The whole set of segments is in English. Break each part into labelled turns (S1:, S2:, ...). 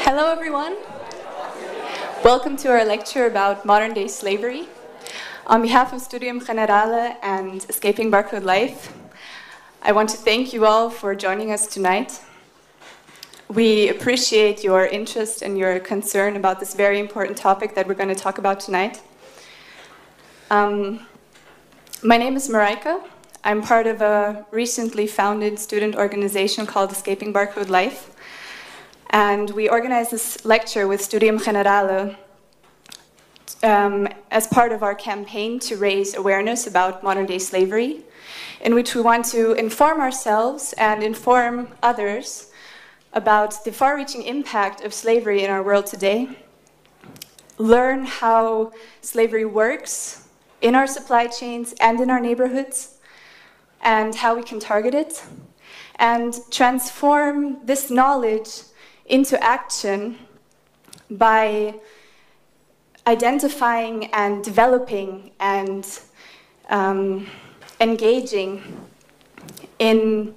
S1: Hello everyone. Welcome to our lecture about modern-day slavery. On behalf of Studium Generale and Escaping Barcode Life, I want to thank you all for joining us tonight. We appreciate your interest and your concern about this very important topic that we're going to talk about tonight. My name is Marijke. I'm part of a recently founded student organization called Escaping Barcode Life. And we organized this lecture with Studium Generale as part of our campaign to raise awareness about modern-day slavery, in which we want to inform ourselves and inform others about the far-reaching impact of slavery in our world today, learn how slavery works in our supply chains and in our neighborhoods, and how we can target it, and transform this knowledge into action by identifying and developing and engaging in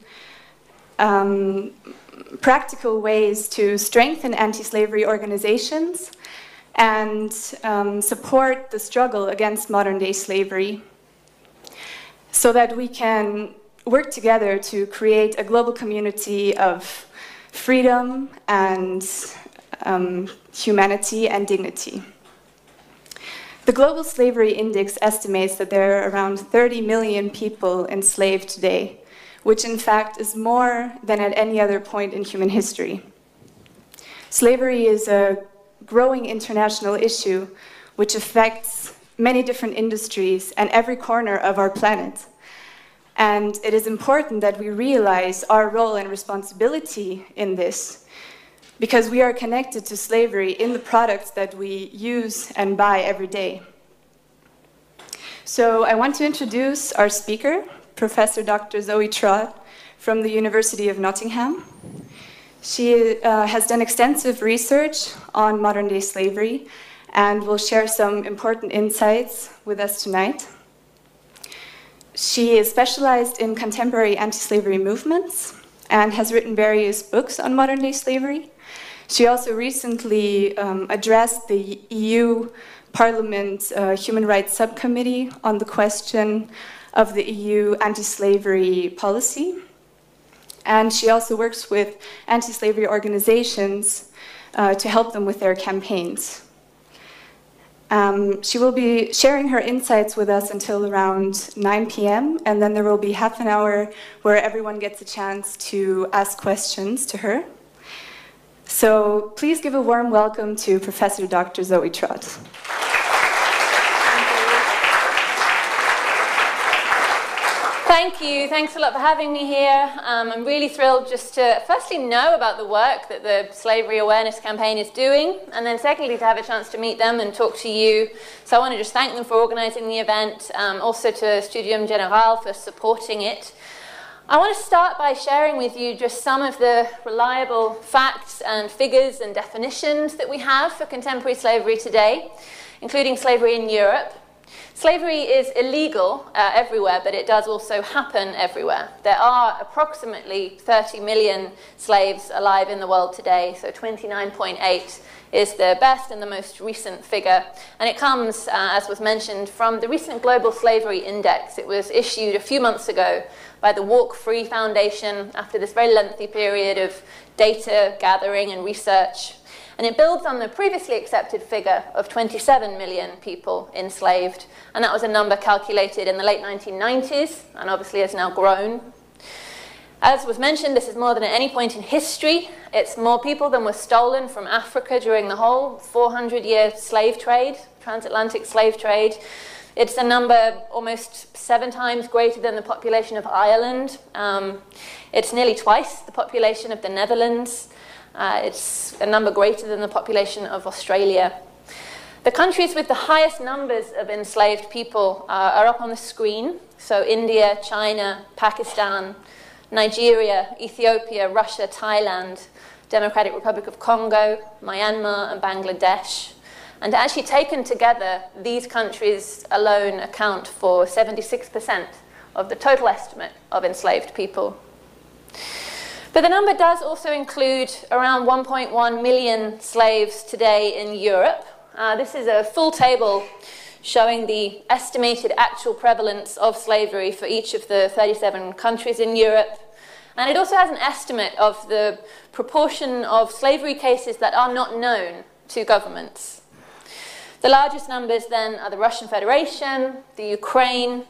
S1: practical ways to strengthen anti-slavery organizations and support the struggle against modern-day slavery, so that we can work together to create a global community of freedom and humanity and dignity. The Global Slavery Index estimates that there are around 30 million people enslaved today, which in fact is more than at any other point in human history. Slavery is a growing international issue which affects many different industries and every corner of our planet. And it is important that we realize our role and responsibility in this, because we are connected to slavery in the products that we use and buy every day. So I want to introduce our speaker, Professor Dr. Zoe Trodd from the University of Nottingham. She has done extensive research on modern-day slavery and will share some important insights with us tonight. She is specialized in contemporary anti-slavery movements and has written various books on modern-day slavery. She also recently addressed the EU Parliament Human Rights Subcommittee on the question of the EU anti-slavery policy. And she also works with anti-slavery organizations to help them with their campaigns. She will be sharing her insights with us until around 9 p.m. and then there will be half an hour where everyone gets a chance to ask questions to her. So please give a warm welcome to Professor Dr. Zoe Trodd.
S2: Thank you. Thanks a lot for having me here. I'm really thrilled just to firstly know about the work that the Slavery Awareness Campaign is doing, and then secondly to have a chance to meet them and talk to you. So I want to just thank them for organising the event, also to Studium Generale for supporting it. I want to start by sharing with you just some of the reliable facts and figures and definitions that we have for contemporary slavery today, including slavery in Europe. Slavery is illegal everywhere, but it does also happen everywhere. There are approximately 30 million slaves alive in the world today, so 29.8 is the best and the most recent figure. And it comes, as was mentioned, from the recent Global Slavery Index. It was issued a few months ago by the Walk Free Foundation after this very lengthy period of data gathering and research. And it builds on the previously accepted figure of 27 million people enslaved. And that was a number calculated in the late 1990s, and obviously has now grown. As was mentioned, this is more than at any point in history. It's more people than were stolen from Africa during the whole 400-year slave trade, transatlantic slave trade. It's a number almost 7 times greater than the population of Ireland. It's nearly twice the population of the Netherlands. It's a number greater than the population of Australia. The countries with the highest numbers of enslaved people are up on the screen. So India, China, Pakistan, Nigeria, Ethiopia, Russia, Thailand, Democratic Republic of Congo, Myanmar, and Bangladesh. And actually taken together, these countries alone account for 76% of the total estimate of enslaved people. But the number does also include around 1.1 million slaves today in Europe. This is a full table showing the estimated actual prevalence of slavery for each of the 37 countries in Europe. And it also has an estimate of the proportion of slavery cases that are not known to governments. The largest numbers then are the Russian Federation, the Ukraine,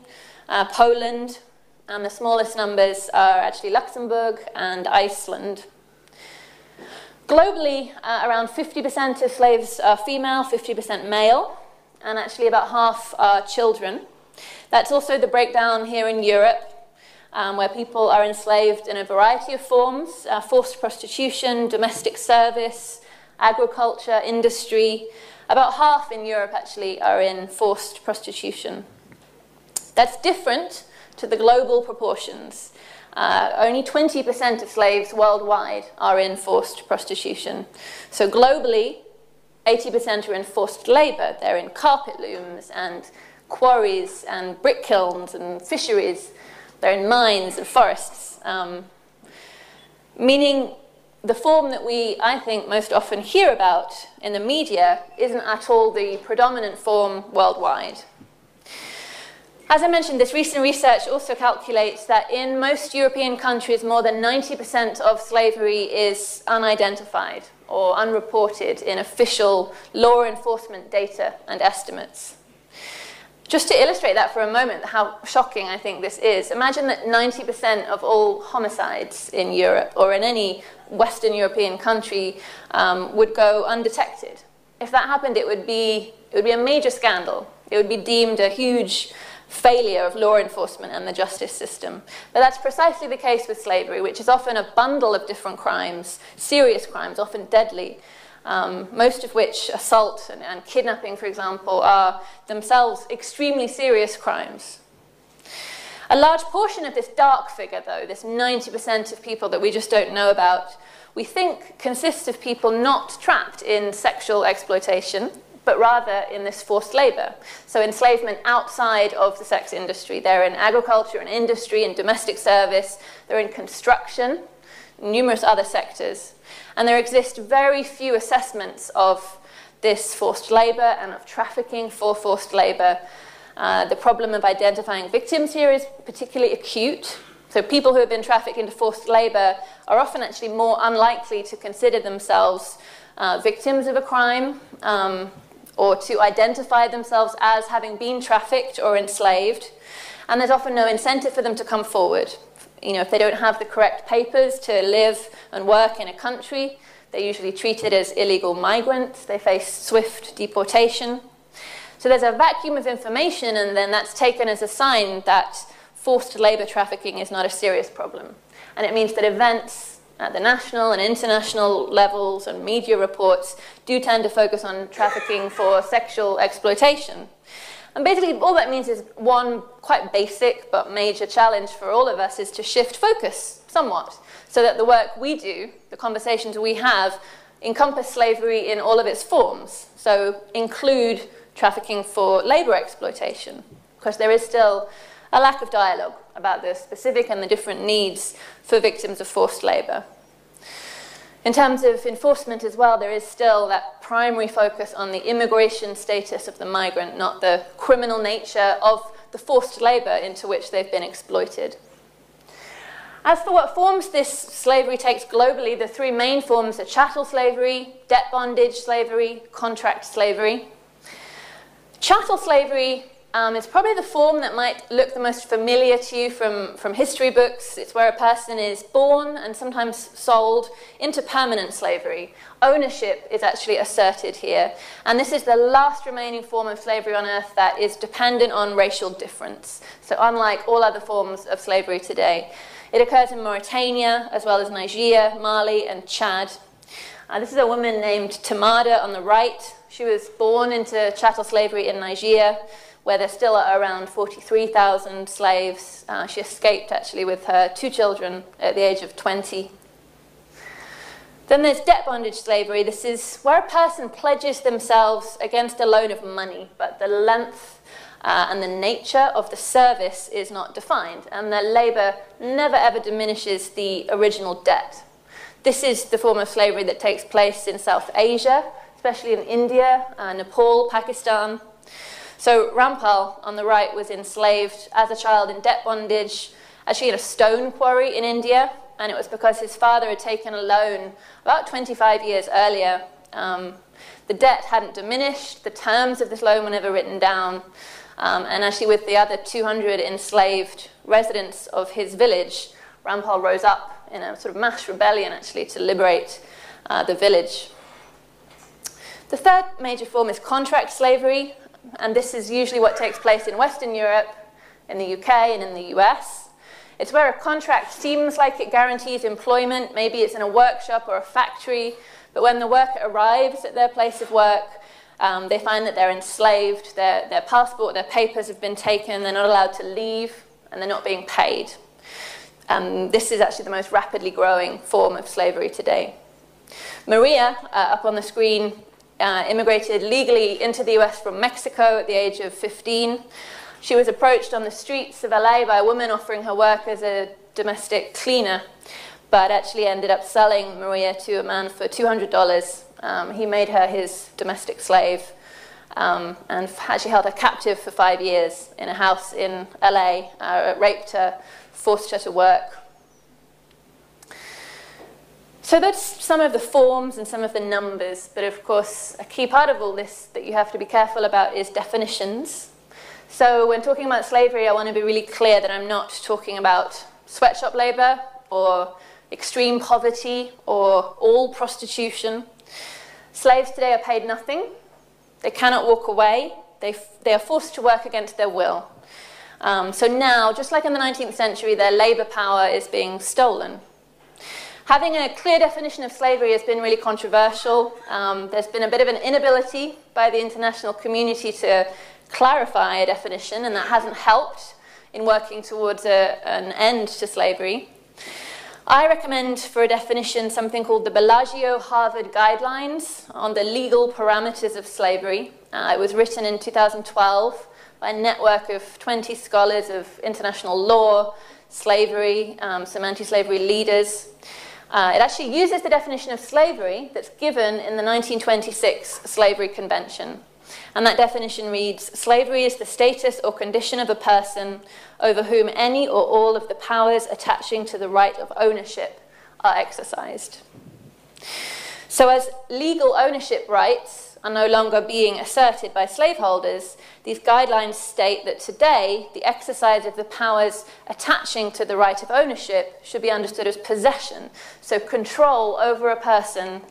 S2: Poland, and the smallest numbers are actually Luxembourg and Iceland. Globally, around 50% of slaves are female, 50% male, and actually about half are children. That's also the breakdown here in Europe, where people are enslaved in a variety of forms: forced prostitution, domestic service, agriculture, industry. About half in Europe actually are in forced prostitution. That's different to the global proportions. Only 20% of slaves worldwide are in forced prostitution. So globally, 80% are in forced labor. They're in carpet looms and quarries and brick kilns and fisheries. They're in mines and forests. Meaning the form that we, I think, most often hear about in the media isn't at all the predominant form worldwide. As I mentioned, this recent research also calculates that in most European countries, more than 90% of slavery is unidentified or unreported in official law enforcement data and estimates. Just to illustrate that for a moment, how shocking I think this is, imagine that 90% of all homicides in Europe or in any Western European country would go undetected. If that happened, it would be a major scandal. It would be deemed a huge failure of law enforcement and the justice system. But that's precisely the case with slavery, which is often a bundle of different crimes, serious crimes, often deadly, most of which, assault and kidnapping, for example, are themselves extremely serious crimes. A large portion of this dark figure, though, this 90% of people that we just don't know about, we think consists of people not trapped in sexual exploitation, but rather in this forced labor. So enslavement outside of the sex industry. They're in agriculture and industry and domestic service. They're in construction, numerous other sectors. And there exist very few assessments of this forced labor and of trafficking for forced labor. The problem of identifying victims here is particularly acute. So people who have been trafficked into forced labor are often actually more unlikely to consider themselves victims of a crime, or to identify themselves as having been trafficked or enslaved. And there's often no incentive for them to come forward. You know, if they don't have the correct papers to live and work in a country, they're usually treated as illegal migrants. They face swift deportation. So there's a vacuum of information, and then that's taken as a sign that forced labor trafficking is not a serious problem. And it means that events at the national and international levels and media reports do tend to focus on trafficking for sexual exploitation. And basically all that means is one quite basic but major challenge for all of us is to shift focus somewhat so that the work we do, the conversations we have, encompass slavery in all of its forms. So include trafficking for labor exploitation, because there is still a lack of dialogue about the specific and the different needs for victims of forced labor. In terms of enforcement as well, there is still that primary focus on the immigration status of the migrant, not the criminal nature of the forced labor into which they've been exploited. As for what forms this slavery takes globally, the three main forms are chattel slavery, debt bondage slavery, contract slavery. Chattel slavery is probably the form that might look the most familiar to you from history books. It's where a person is born and sometimes sold into permanent slavery. Ownership is actually asserted here. And this is the last remaining form of slavery on earth that is dependent on racial difference. So unlike all other forms of slavery today. It occurs in Mauritania, as well as Nigeria, Mali, and Chad. This is a woman named Tamada on the right. She was born into chattel slavery in Nigeria, where there still are around 43,000 slaves. She escaped, actually, with her 2 children at the age of 20. Then there's debt bondage slavery. This is where a person pledges themselves against a loan of money, but the length and the nature of the service is not defined, and that labor never ever diminishes the original debt. This is the form of slavery that takes place in South Asia, especially in India, Nepal, Pakistan. So Rampal, on the right, was enslaved as a child in debt bondage, actually in a stone quarry in India, and it was because his father had taken a loan about 25 years earlier. The debt hadn't diminished, the terms of this loan were never written down, and actually with the other 200 enslaved residents of his village, Rampal rose up in a sort of mass rebellion, actually, to liberate the village. The third major form is contract slavery, and this is usually what takes place in Western Europe, in the UK, and in the US. It's where a contract seems like it guarantees employment. Maybe it's in a workshop or a factory, but when the worker arrives at their place of work, they find that they're enslaved, their passport, their papers have been taken, they're not allowed to leave, and they're not being paid. This is actually the most rapidly growing form of slavery today. Maria, up on the screen, immigrated legally into the US from Mexico at the age of 15. She was approached on the streets of LA by a woman offering her work as a domestic cleaner, but actually ended up selling Maria to a man for $200. He made her his domestic slave and actually held her captive for 5 years in a house in LA, raped her, forced her to work. So that's some of the forms and some of the numbers, but of course a key part of all this that you have to be careful about is definitions. So when talking about slavery, I want to be really clear that I'm not talking about sweatshop labor or extreme poverty or all prostitution. Slaves today are paid nothing. They cannot walk away. They are forced to work against their will. So now, just like in the 19th century, their labor power is being stolen. Having a clear definition of slavery has been really controversial. There's been a bit of an inability by the international community to clarify a definition, and that hasn't helped in working towards an end to slavery. I recommend for a definition something called the Bellagio-Harvard Guidelines on the legal parameters of slavery. It was written in 2012 by a network of 20 scholars of international law, slavery, some anti-slavery leaders. It actually uses the definition of slavery that's given in the 1926 Slavery Convention. And that definition reads, slavery is the status or condition of a person over whom any or all of the powers attaching to the right of ownership are exercised. So as legal ownership rights are no longer being asserted by slaveholders, these guidelines state that today the exercise of the powers attaching to the right of ownership should be understood as possession, so control over a person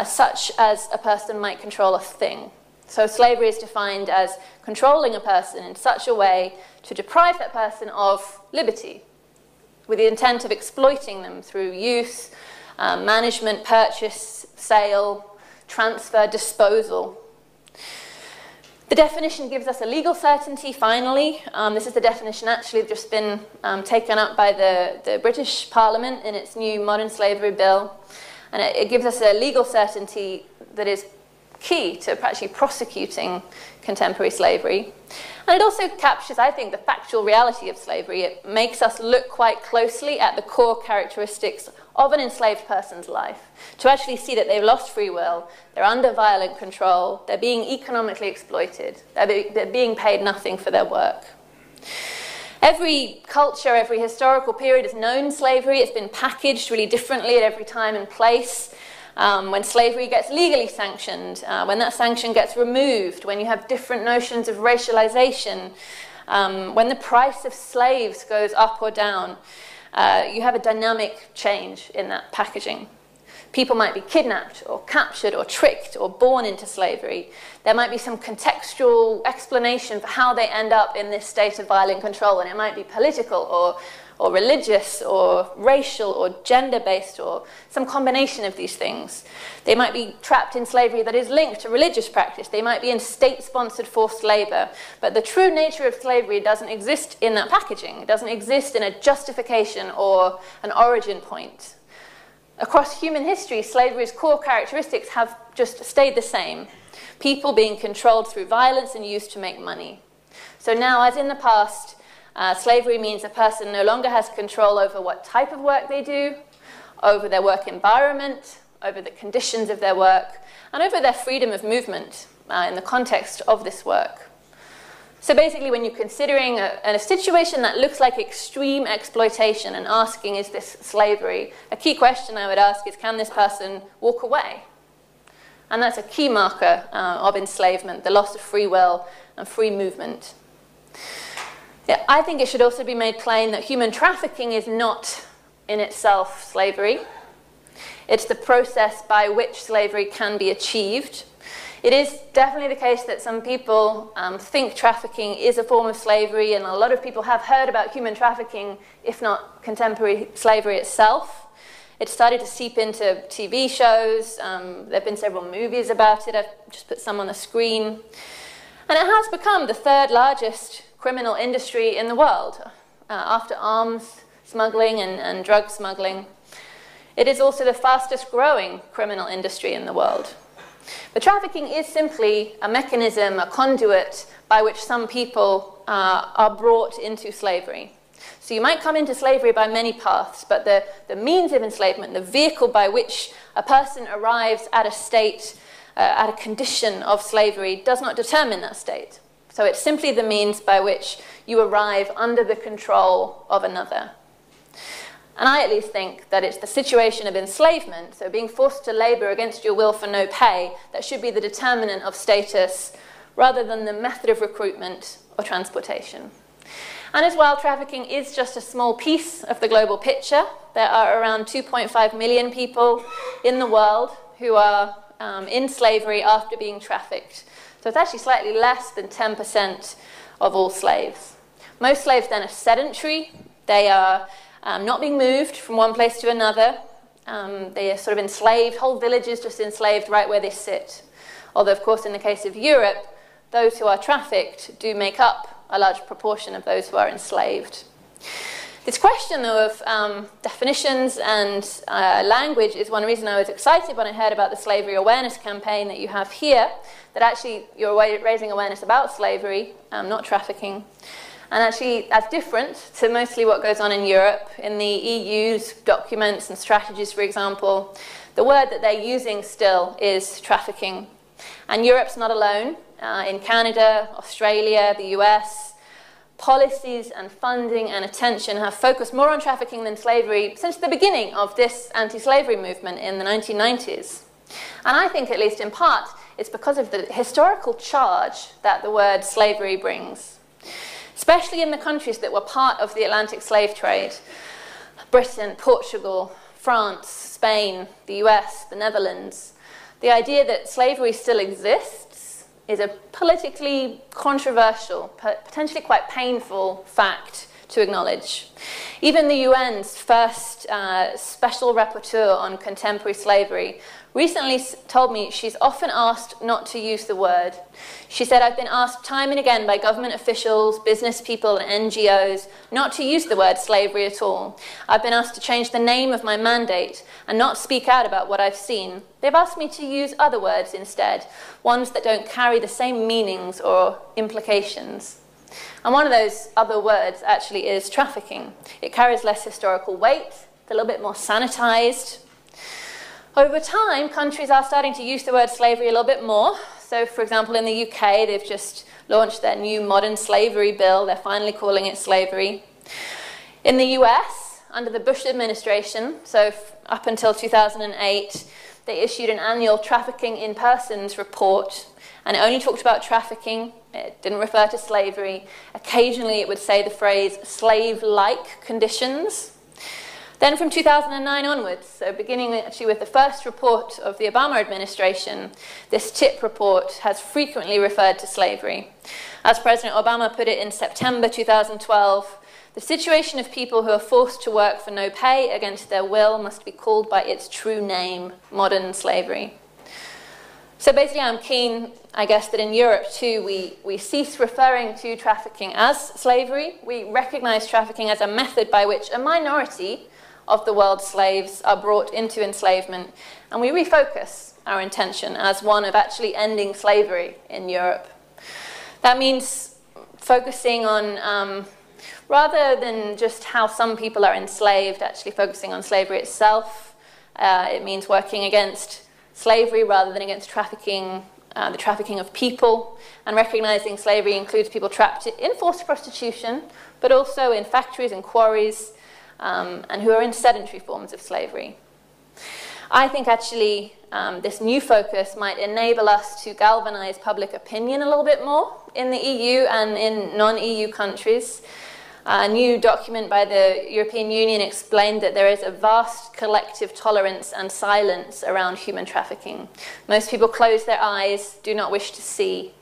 S2: such as a person might control a thing. So slavery is defined as controlling a person in such a way to deprive that person of liberty, with the intent of exploiting them through use, management, purchase, sale, transfer, disposal. The definition gives us a legal certainty, finally. This is the definition actually just been taken up by the British Parliament in its new modern slavery bill. And it gives us a legal certainty that is key to actually prosecuting contemporary slavery. And it also captures, I think, the factual reality of slavery. It makes us look quite closely at the core characteristics of an enslaved person's life, to actually see that they've lost free will, they're under violent control, they're being economically exploited, they're being paid nothing for their work. Every culture, every historical period has known slavery. It's been packaged really differently at every time and place. When slavery gets legally sanctioned, when that sanction gets removed, when you have different notions of racialization, when the price of slaves goes up or down, you have a dynamic change in that packaging. People might be kidnapped or captured or tricked or born into slavery. There might be some contextual explanation for how they end up in this state of violent control, and it might be political or religious or racial or gender-based or some combination of these things. They might be trapped in slavery that is linked to religious practice. They might be in state-sponsored forced labor. But the true nature of slavery doesn't exist in that packaging. It doesn't exist in a justification or an origin point. Across human history, slavery's core characteristics have just stayed the same. People being controlled through violence and used to make money. So now, as in the past, slavery means a person no longer has control over what type of work they do, over their work environment, over the conditions of their work, and over their freedom of movement in the context of this work. So basically, when you're considering a situation that looks like extreme exploitation and asking, is this slavery, a key question I would ask is, can this person walk away? And that's a key marker of enslavement, the loss of free will and free movement. Yeah, I think it should also be made plain that human trafficking is not in itself slavery. It's the process by which slavery can be achieved. It is definitely the case that some people think trafficking is a form of slavery, and a lot of people have heard about human trafficking, if not contemporary slavery itself. It started to seep into TV shows. There have been several movies about it. I've just put some on the screen. And it has become the third largest criminal industry in the world, after arms smuggling and drug smuggling. It is also the fastest growing criminal industry in the world. But trafficking is simply a mechanism, a conduit by which some people are brought into slavery. So you might come into slavery by many paths, but the means of enslavement, the vehicle by which a person arrives at a state, at a condition of slavery, does not determine that state. So it's simply the means by which you arrive under the control of another. And I at least think that it's the situation of enslavement, so being forced to labor against your will for no pay, that should be the determinant of status, rather than the method of recruitment or transportation. And as well, trafficking is just a small piece of the global picture. There are around 2.5 million people in the world who are in slavery after being trafficked. So it's actually slightly less than 10% of all slaves. Most slaves then are sedentary. They are not being moved from one place to another. They are sort of enslaved, whole villages just enslaved right where they sit. Although, of course, in the case of Europe, those who are trafficked do make up a large proportion of those who are enslaved. This question, though, of definitions and language is one reason I was excited when I heard about the slavery awareness campaign that you have here, that actually you're raising awareness about slavery, not trafficking. And actually, that's different to mostly what goes on in Europe. In the EU's documents and strategies, for example, the word that they're using still is trafficking. And Europe's not alone. In Canada, Australia, the US, policies and funding and attention have focused more on trafficking than slavery since the beginning of this anti-slavery movement in the 1990s. And I think, at least in part, it's because of the historical charge that the word slavery brings. Especially in the countries that were part of the Atlantic slave trade, Britain, Portugal, France, Spain, the US, the Netherlands. The idea that slavery still exists is a politically controversial, potentially quite painful fact to acknowledge. Even the UN's first special rapporteur on contemporary slavery recently told me she's often asked not to use the word. She said, I've been asked time and again by government officials, business people, and NGOs not to use the word slavery at all. I've been asked to change the name of my mandate and not speak out about what I've seen. They've asked me to use other words instead, ones that don't carry the same meanings or implications. And one of those other words actually is trafficking. It carries less historical weight, it's a little bit more sanitized. Over time, countries are starting to use the word slavery a little bit more. So, for example, in the UK, they've just launched their new modern slavery bill. They're finally calling it slavery. In the US, under the Bush administration, so up until 2008, they issued an annual trafficking in persons report, and it only talked about trafficking. It didn't refer to slavery. Occasionally, it would say the phrase slave-like conditions. Then from 2009 onwards, so beginning actually with the first report of the Obama administration, this TIP report has frequently referred to slavery. As President Obama put it in September 2012, the situation of people who are forced to work for no pay against their will must be called by its true name, modern slavery. So basically, I'm keen, I guess, that in Europe too, we cease referring to trafficking as slavery. We recognize trafficking as a method by which a minority of the world's slaves are brought into enslavement, and we refocus our intention as one of actually ending slavery in Europe. That means focusing on, rather than just how some people are enslaved, actually focusing on slavery itself. It means working against slavery rather than against trafficking, the trafficking of people, and recognizing slavery includes people trapped in forced prostitution, but also in factories and quarries, and who are in sedentary forms of slavery. I think actually this new focus might enable us to galvanize public opinion a little bit more in the EU and in non-EU countries. A new document by the European Union explained that there is a vast collective tolerance and silence around human trafficking. Most people close their eyes, do not wish to see.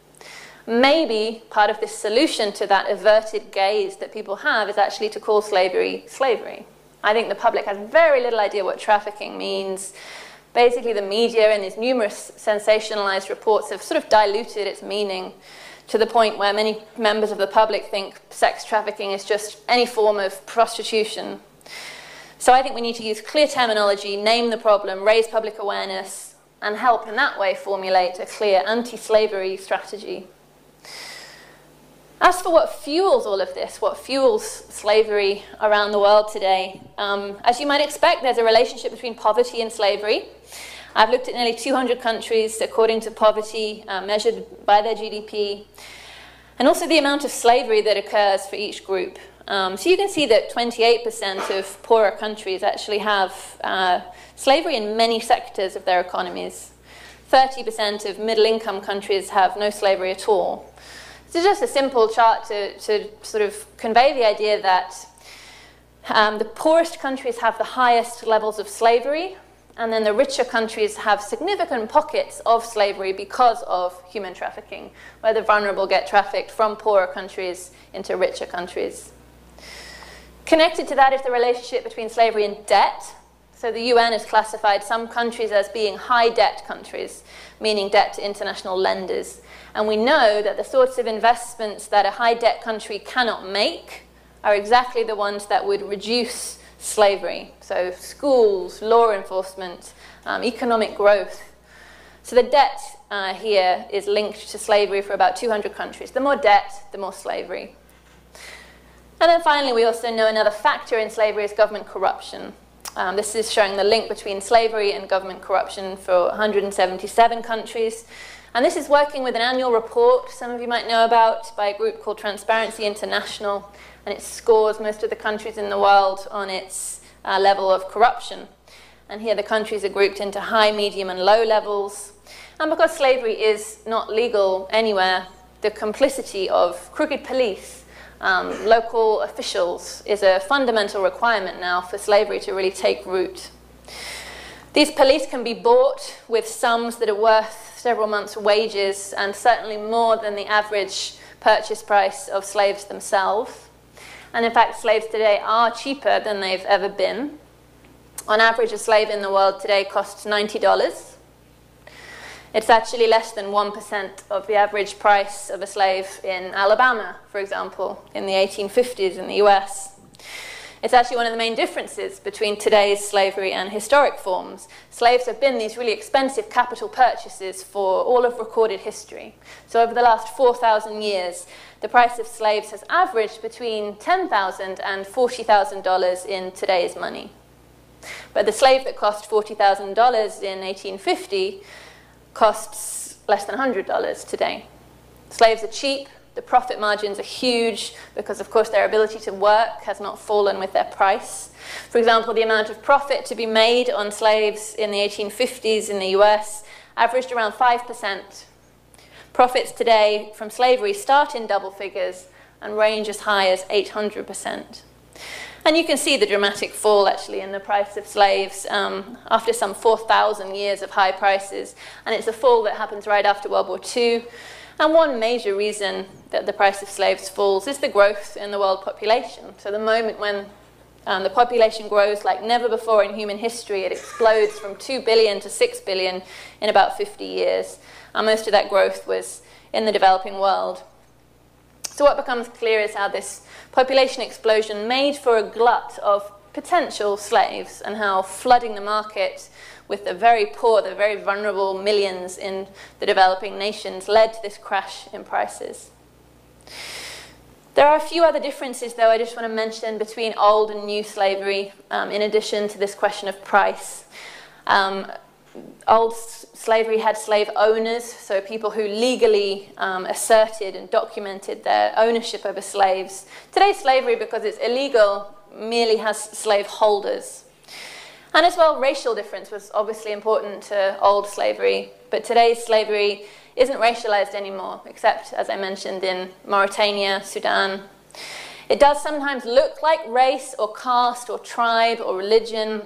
S2: Maybe part of this solution to that averted gaze that people have is actually to call slavery slavery. I think the public has very little idea what trafficking means. Basically, the media and these numerous sensationalized reports have sort of diluted its meaning to the point where many members of the public think sex trafficking is just any form of prostitution. So I think we need to use clear terminology, name the problem, raise public awareness, and help in that way formulate a clear anti-slavery strategy. As for what fuels all of this, what fuels slavery around the world today, as you might expect, there's a relationship between poverty and slavery. I've looked at nearly 200 countries according to poverty, measured by their GDP, and also the amount of slavery that occurs for each group. So you can see that 28% of poorer countries actually have slavery in many sectors of their economies. 30% of middle-income countries have no slavery at all. This is just a simple chart to sort of convey the idea that the poorest countries have the highest levels of slavery, and then the richer countries have significant pockets of slavery because of human trafficking, where the vulnerable get trafficked from poorer countries into richer countries. Connected to that is the relationship between slavery and debt. So the UN has classified some countries as being high debt countries, meaning debt to international lenders. And we know that the sorts of investments that a high debt country cannot make are exactly the ones that would reduce slavery. So schools, law enforcement, economic growth. So the debt here is linked to slavery for about 200 countries. The more debt, the more slavery. And then finally, we also know another factor in slavery is government corruption. This is showing the link between slavery and government corruption for 177 countries. And this is working with an annual report some of you might know about by a group called Transparency International, and it scores most of the countries in the world on its level of corruption. And here the countries are grouped into high, medium, and low levels. And because slavery is not legal anywhere, the complicity of crooked police, local officials, is a fundamental requirement now for slavery to really take root. These police can be bought with sums that are worth several months' wages, and certainly more than the average purchase price of slaves themselves. And in fact, slaves today are cheaper than they've ever been. On average, a slave in the world today costs $90. It's actually less than 1% of the average price of a slave in Alabama, for example, in the 1850s in the US. It's actually one of the main differences between today's slavery and historic forms. Slaves have been these really expensive capital purchases for all of recorded history. So over the last 4,000 years, the price of slaves has averaged between $10,000 and $40,000 in today's money. But the slave that cost $40,000 in 1850 costs less than $100 today. Slaves are cheap. The profit margins are huge because, of course, their ability to work has not fallen with their price. For example, the amount of profit to be made on slaves in the 1850s in the US averaged around 5%. Profits today from slavery start in double figures and range as high as 800%. And you can see the dramatic fall, actually, in the price of slaves after some 4,000 years of high prices. And it's a fall that happens right after World War II. And one major reason that the price of slaves falls is the growth in the world population. So the moment when the population grows like never before in human history, it explodes from 2 billion to 6 billion in about 50 years. And most of that growth was in the developing world. So what becomes clear is how this population explosion made for a glut of potential slaves, and how flooding the market with the very poor, the very vulnerable millions in the developing nations led to this crash in prices. There are a few other differences, though, I just want to mention between old and new slavery, in addition to this question of price. Old slavery had slave owners, so people who legally asserted and documented their ownership over slaves. Today's slavery, because it's illegal, merely has slave holders. And as well, racial difference was obviously important to old slavery, but today's slavery isn't racialized anymore, except, as I mentioned, in Mauritania, Sudan. It does sometimes look like race or caste or tribe or religion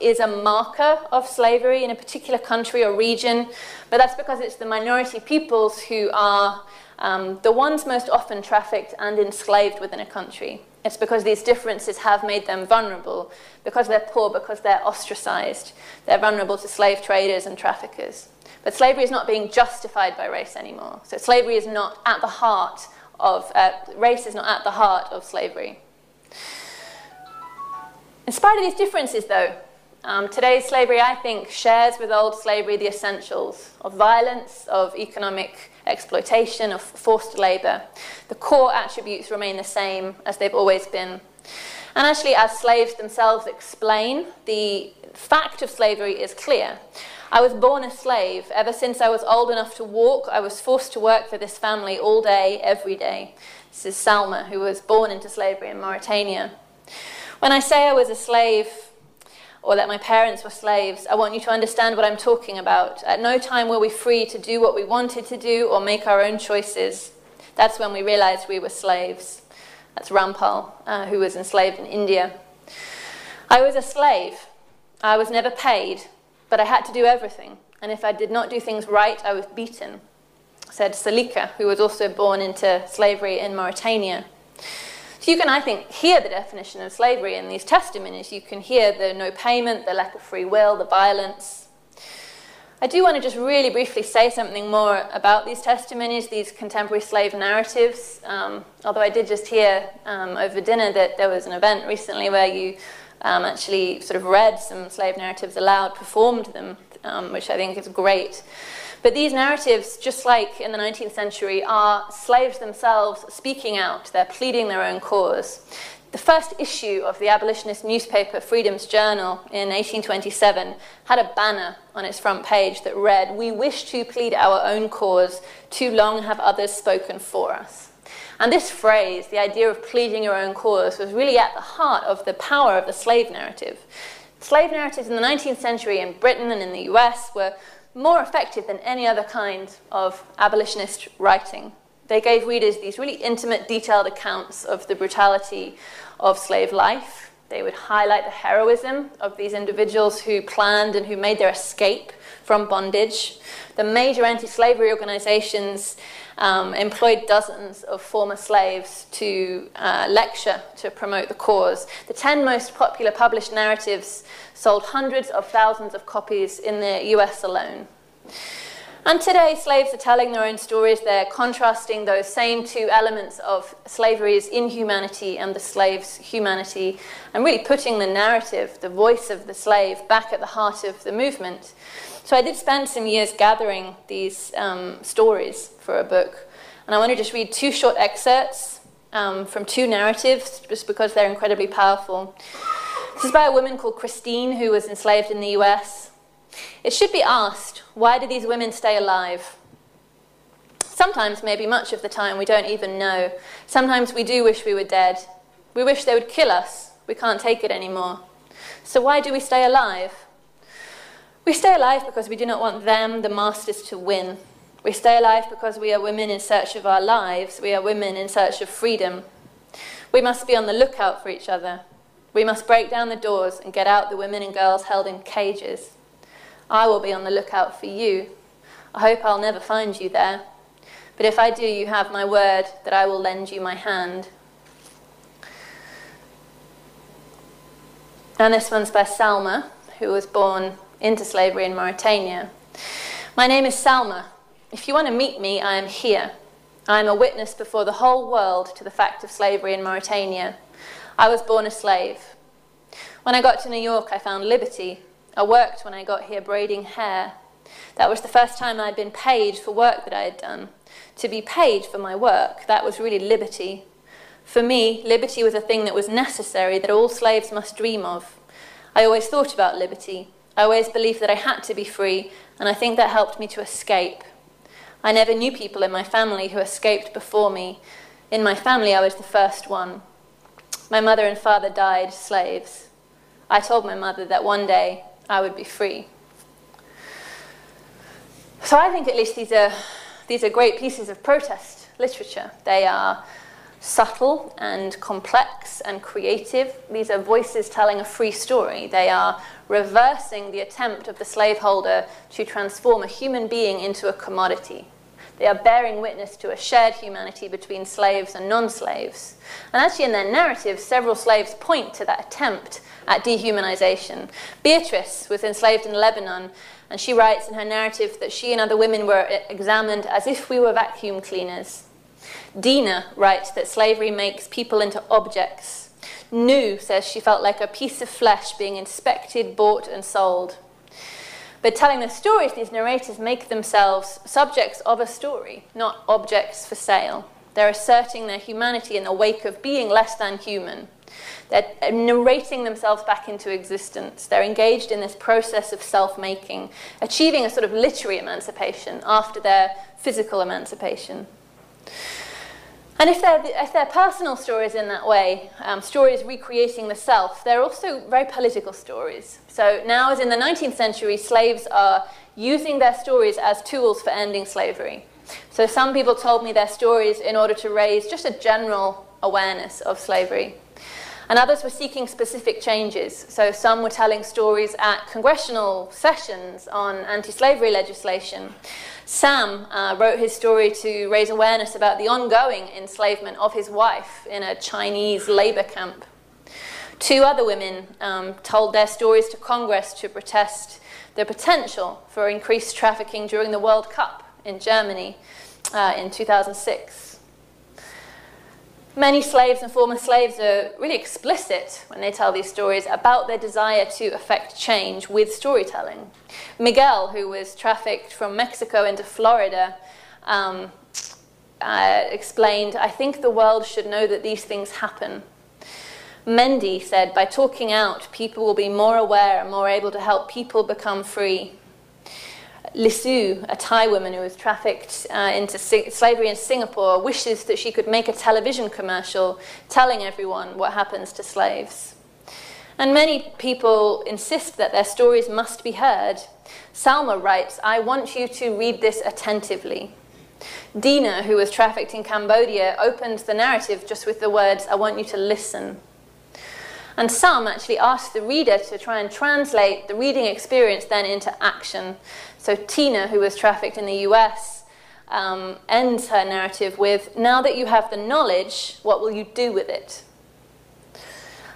S2: is a marker of slavery in a particular country or region, but that's because it's the minority peoples who are the ones most often trafficked and enslaved within a country. It's because these differences have made them vulnerable, because they're poor, because they're ostracized. They're vulnerable to slave traders and traffickers. But slavery is not being justified by race anymore. So slavery is not at the heart of, race is not at the heart of slavery. In spite of these differences, though, today's slavery, I think, shares with old slavery the essentials of violence, of economic exploitation, of forced labor. The core attributes remain the same as they've always been. And actually, as slaves themselves explain, the fact of slavery is clear. I was born a slave. Ever since I was old enough to walk, I was forced to work for this family all day, every day. This is Salma, who was born into slavery in Mauritania. When I say I was a slave, or that my parents were slaves, I want you to understand what I'm talking about. At no time were we free to do what we wanted to do or make our own choices. That's when we realized we were slaves. That's Rampal, who was enslaved in India. I was a slave. I was never paid, but I had to do everything. And if I did not do things right, I was beaten, said Salika, who was also born into slavery in Mauritania. So you can, I think, hear the definition of slavery in these testimonies. You can hear the no payment, the lack of free will, the violence. I do want to just really briefly say something more about these testimonies, these contemporary slave narratives, although I did just hear over dinner that there was an event recently where you actually sort of read some slave narratives aloud, performed them, which I think is great. But these narratives, just like in the 19th century, are slaves themselves speaking out. They're pleading their own cause. The first issue of the abolitionist newspaper Freedom's Journal in 1827 had a banner on its front page that read, "We wish to plead our own cause, too long have others spoken for us." And this phrase, the idea of pleading your own cause, was really at the heart of the power of the slave narrative. Slave narratives in the 19th century in Britain and in the US were more effective than any other kind of abolitionist writing. They gave readers these really intimate, detailed accounts of the brutality of slave life. They would highlight the heroism of these individuals who planned and who made their escape from bondage. The major anti-slavery organizations employed dozens of former slaves to lecture, to promote the cause. The 10 most popular published narratives sold hundreds of thousands of copies in the US alone. And today, slaves are telling their own stories. They're contrasting those same two elements of slavery's inhumanity and the slave's humanity, and really putting the narrative, the voice of the slave, back at the heart of the movement. So I did spend some years gathering these stories for a book, and I want to just read two short excerpts from two narratives, just because they're incredibly powerful. This is by a woman called Christine, who was enslaved in the US. It should be asked, why do these women stay alive? Sometimes, maybe much of the time, we don't even know. Sometimes we do wish we were dead. We wish they would kill us. We can't take it anymore. So why do we stay alive? We stay alive because we do not want them, the masters, to win. We stay alive because we are women in search of our lives. We are women in search of freedom. We must be on the lookout for each other. We must break down the doors and get out the women and girls held in cages. I will be on the lookout for you. I hope I'll never find you there. But if I do, you have my word that I will lend you my hand. And this one's by Salma, who was born into slavery in Mauritania. My name is Salma. If you want to meet me, I am here. I am a witness before the whole world to the fact of slavery in Mauritania. I was born a slave. When I got to New York, I found liberty. I worked when I got here braiding hair. That was the first time I'd been paid for work that I had done. To be paid for my work, that was really liberty. For me, liberty was a thing that was necessary, that all slaves must dream of. I always thought about liberty. I always believed that I had to be free, and I think that helped me to escape. I never knew people in my family who escaped before me. In my family, I was the first one. My mother and father died slaves. I told my mother that one day I would be free. So I think at least these are great pieces of protest literature. They are subtle and complex and creative. These are voices telling a free story. They are reversing the attempt of the slaveholder to transform a human being into a commodity. They are bearing witness to a shared humanity between slaves and non-slaves. And actually in their narrative, several slaves point to that attempt at dehumanization. Beatrice was enslaved in Lebanon, and she writes in her narrative that she and other women were examined as if we were vacuum cleaners. Dina writes that slavery makes people into objects. Nu says she felt like a piece of flesh being inspected, bought, and sold. But telling their stories, these narrators make themselves subjects of a story, not objects for sale. They're asserting their humanity in the wake of being less than human. They're narrating themselves back into existence. They're engaged in this process of self-making, achieving a sort of literary emancipation after their physical emancipation. And if they're personal stories in that way, stories recreating the self, they're also very political stories. So now, as in the 19th century, slaves are using their stories as tools for ending slavery. So some people told me their stories in order to raise just a general awareness of slavery. And others were seeking specific changes. So some were telling stories at congressional sessions on anti-slavery legislation. Sam wrote his story to raise awareness about the ongoing enslavement of his wife in a Chinese labor camp. Two other women told their stories to Congress to protest the potential for increased trafficking during the World Cup in Germany in 2006. Many slaves and former slaves are really explicit when they tell these stories about their desire to effect change with storytelling. Miguel, who was trafficked from Mexico into Florida, explained, "I think the world should know that these things happen." Mendy said, "By talking out, people will be more aware and more able to help people become free." Lisu, a Thai woman who was trafficked into slavery in Singapore, wishes that she could make a television commercial telling everyone what happens to slaves. And many people insist that their stories must be heard. Salma writes, "I want you to read this attentively." Dina, who was trafficked in Cambodia, opened the narrative just with the words, "I want you to listen." And some actually asked the reader to try and translate the reading experience then into action. So Tina, who was trafficked in the US, ends her narrative with, "Now that you have the knowledge, what will you do with it?"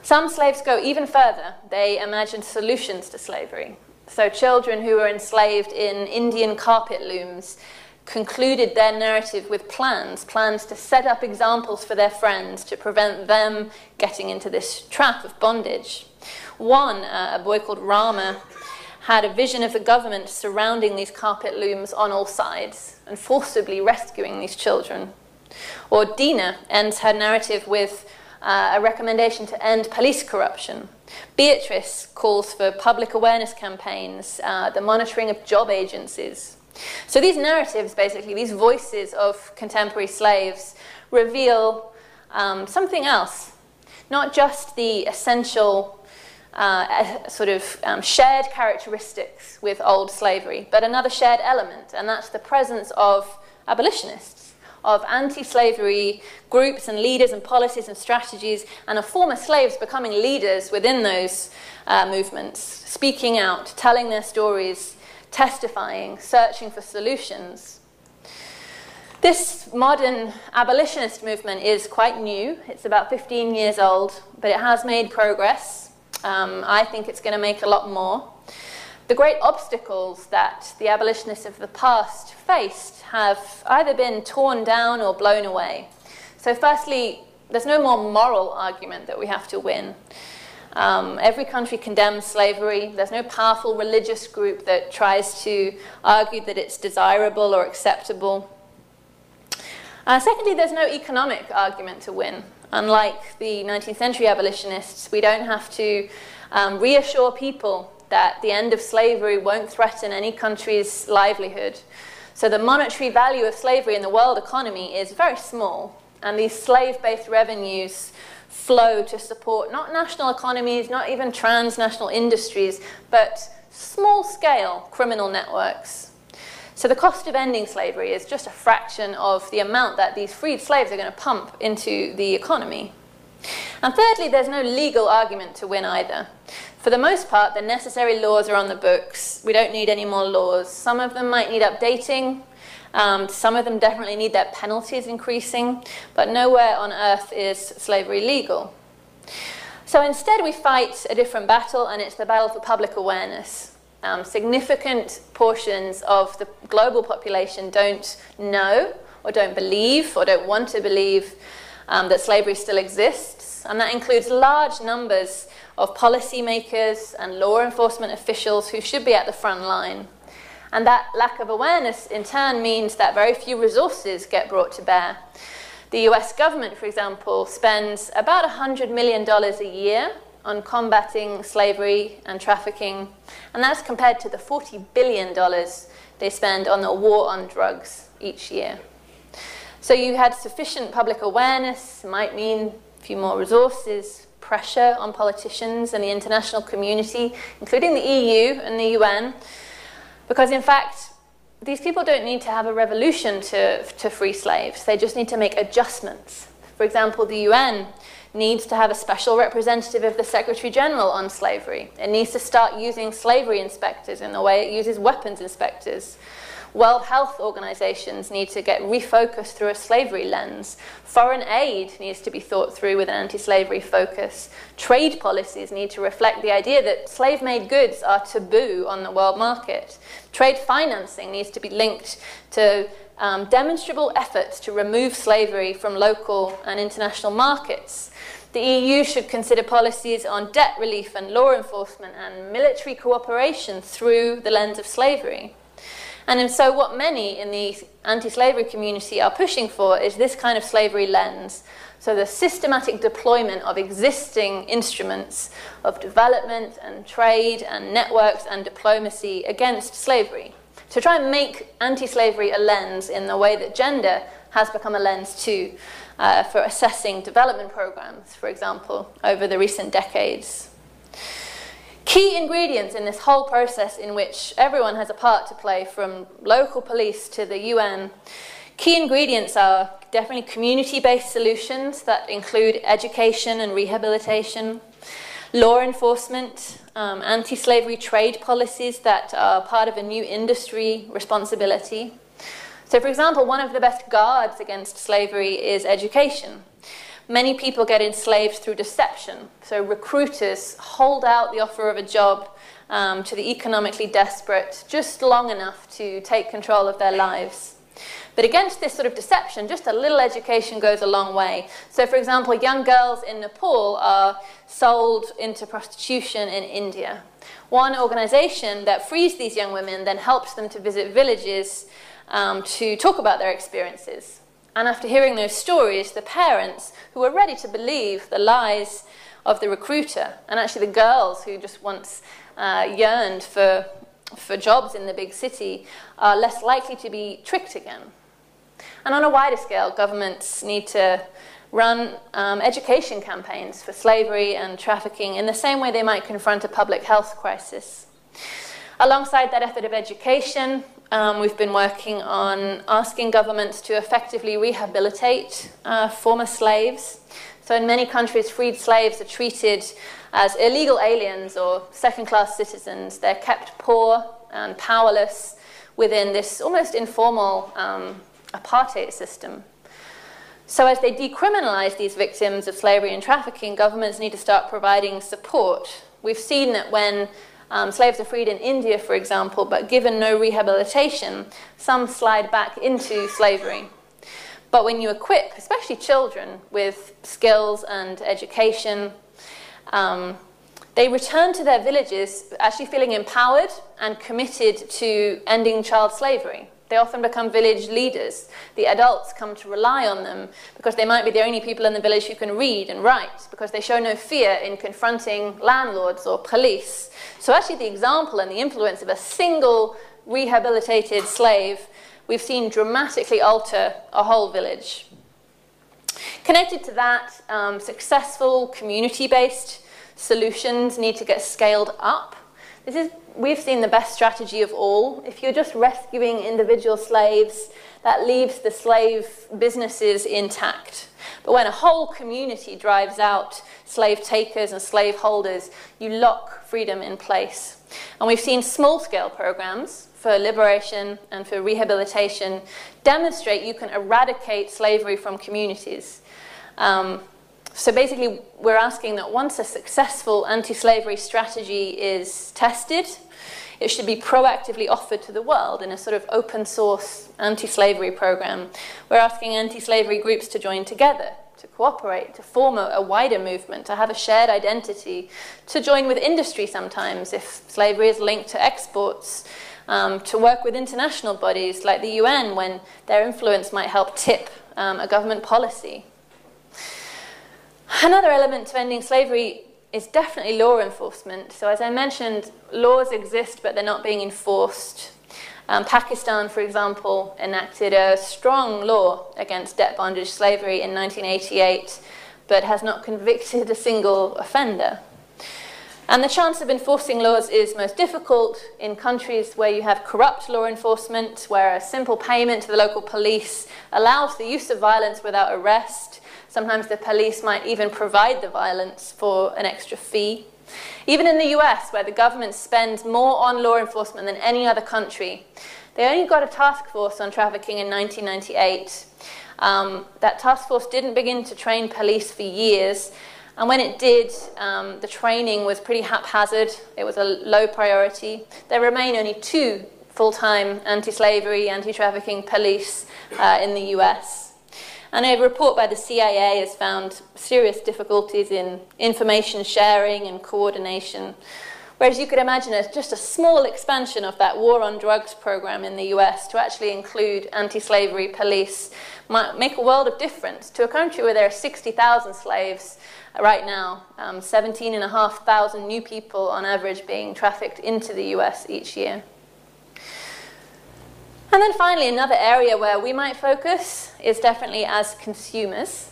S2: Some slaves go even further. They imagine solutions to slavery. So children who were enslaved in Indian carpet looms concluded their narrative with plans to set up examples for their friends to prevent them getting into this trap of bondage. One, a boy called Rama, had a vision of the government surrounding these carpet looms on all sides and forcibly rescuing these children. Or Dina ends her narrative with a recommendation to end police corruption. Beatrice calls for public awareness campaigns, the monitoring of job agencies. So these narratives, basically, these voices of contemporary slaves, reveal something else, not just the essential shared characteristics with old slavery, but another shared element, and that's the presence of abolitionists, of anti-slavery groups and leaders and policies and strategies, and of former slaves becoming leaders within those movements, speaking out, telling their stories, testifying, searching for solutions. This modern abolitionist movement is quite new. It's about 15 years old, but it has made progress. I think it's going to make a lot more. The great obstacles that the abolitionists of the past faced have either been torn down or blown away. So firstly, there's no more moral argument that we have to win. Every country condemns slavery. There's no powerful religious group that tries to argue that it's desirable or acceptable. Secondly, there's no economic argument to win. Unlike the 19th century abolitionists, we don't have to reassure people that the end of slavery won't threaten any country's livelihood. So the monetary value of slavery in the world economy is very small, and these slave-based revenues flow to support not national economies, not even transnational industries, but small-scale criminal networks. So the cost of ending slavery is just a fraction of the amount that these freed slaves are going to pump into the economy. And thirdly, there's no legal argument to win either. For the most part, the necessary laws are on the books. We don't need any more laws. Some of them might need updating. Some of them definitely need their penalties increasing. But nowhere on earth is slavery legal. So instead, we fight a different battle, and it's the battle for public awareness. Significant portions of the global population don't know or don't believe or don't want to believe that slavery still exists, and that includes large numbers of policymakers and law enforcement officials who should be at the front line. And that lack of awareness in turn means that very few resources get brought to bear. The US government, for example, spends about $100 million a year on combating slavery and trafficking, and that's compared to the $40 billion they spend on the war on drugs each year. So you had sufficient public awareness, might mean a few more resources, pressure on politicians and the international community, including the EU and the UN, because in fact, these people don't need to have a revolution to free slaves. They just need to make adjustments. For example, the UN needs to have a special representative of the Secretary General on slavery. It needs to start using slavery inspectors in the way it uses weapons inspectors. World Health Organizations need to get refocused through a slavery lens. Foreign aid needs to be thought through with an anti-slavery focus. Trade policies need to reflect the idea that slave-made goods are taboo on the world market. Trade financing needs to be linked to demonstrable efforts to remove slavery from local and international markets. The EU should consider policies on debt relief and law enforcement and military cooperation through the lens of slavery. And so what many in the anti-slavery community are pushing for is this kind of slavery lens. So the systematic deployment of existing instruments of development and trade and networks and diplomacy against slavery, to try and make anti-slavery a lens in the way that gender has become a lens too, for assessing development programs, for example, over the recent decades. Key ingredients in this whole process, in which everyone has a part to play, from local police to the UN, key ingredients are definitely community-based solutions that include education and rehabilitation, law enforcement, anti-slavery trade policies that are part of a new industry responsibility. So, for example, one of the best guards against slavery is education. Many people get enslaved through deception. So recruiters hold out the offer of a job to the economically desperate just long enough to take control of their lives. But against this sort of deception, just a little education goes a long way. So, for example, young girls in Nepal are sold into prostitution in India. One organization that frees these young women then helps them to visit villages to talk about their experiences. And after hearing those stories, the parents, who are ready to believe the lies of the recruiter, and actually the girls who just once yearned for jobs in the big city, are less likely to be tricked again. And on a wider scale, governments need to run education campaigns for slavery and trafficking in the same way they might confront a public health crisis. Alongside that effort of education, we've been working on asking governments to effectively rehabilitate former slaves. So in many countries, freed slaves are treated as illegal aliens or second-class citizens. They're kept poor and powerless within this almost informal apartheid system. So as they decriminalize these victims of slavery and trafficking, governments need to start providing support. We've seen that when slaves are freed in India, for example, but given no rehabilitation, some slide back into slavery. But when you equip, especially children, with skills and education, they return to their villages actually feeling empowered and committed to ending child slavery. They often become village leaders. The adults come to rely on them because they might be the only people in the village who can read and write, because they show no fear in confronting landlords or police. So actually the example and the influence of a single rehabilitated slave we've seen dramatically alter a whole village. Connected to that, successful community-based solutions need to get scaled up. We've seen the best strategy of all. If you're just rescuing individual slaves, that leaves the slave businesses intact. But when a whole community drives out slave takers and slave holders, you lock freedom in place. And we've seen small-scale programs for liberation and for rehabilitation demonstrate you can eradicate slavery from communities. So basically, we're asking that once a successful anti-slavery strategy is tested, it should be proactively offered to the world in a sort of open source anti-slavery program. We're asking anti-slavery groups to join together, to cooperate, to form a wider movement, to have a shared identity, to join with industry sometimes if slavery is linked to exports, to work with international bodies like the UN when their influence might help tip a government policy. Another element to ending slavery is definitely law enforcement. So as I mentioned, laws exist, but they're not being enforced. Pakistan, for example, enacted a strong law against debt bondage slavery in 1988, but has not convicted a single offender. And the chance of enforcing laws is most difficult in countries where you have corrupt law enforcement, where a simple payment to the local police allows the use of violence without arrest. Sometimes the police might even provide the violence for an extra fee. Even in the US, where the government spends more on law enforcement than any other country, they only got a task force on trafficking in 1998. That task force didn't begin to train police for years, and when it did, the training was pretty haphazard. It was a low priority. There remain only 2 full-time anti-slavery, anti-trafficking police in the US. And a report by the CIA has found serious difficulties in information sharing and coordination. Whereas you could imagine just a small expansion of that war on drugs program in the US to actually include anti-slavery police might make a world of difference to a country where there are 60,000 slaves right now, 17,500 new people on average being trafficked into the US each year. And then finally, another area where we might focus is definitely as consumers.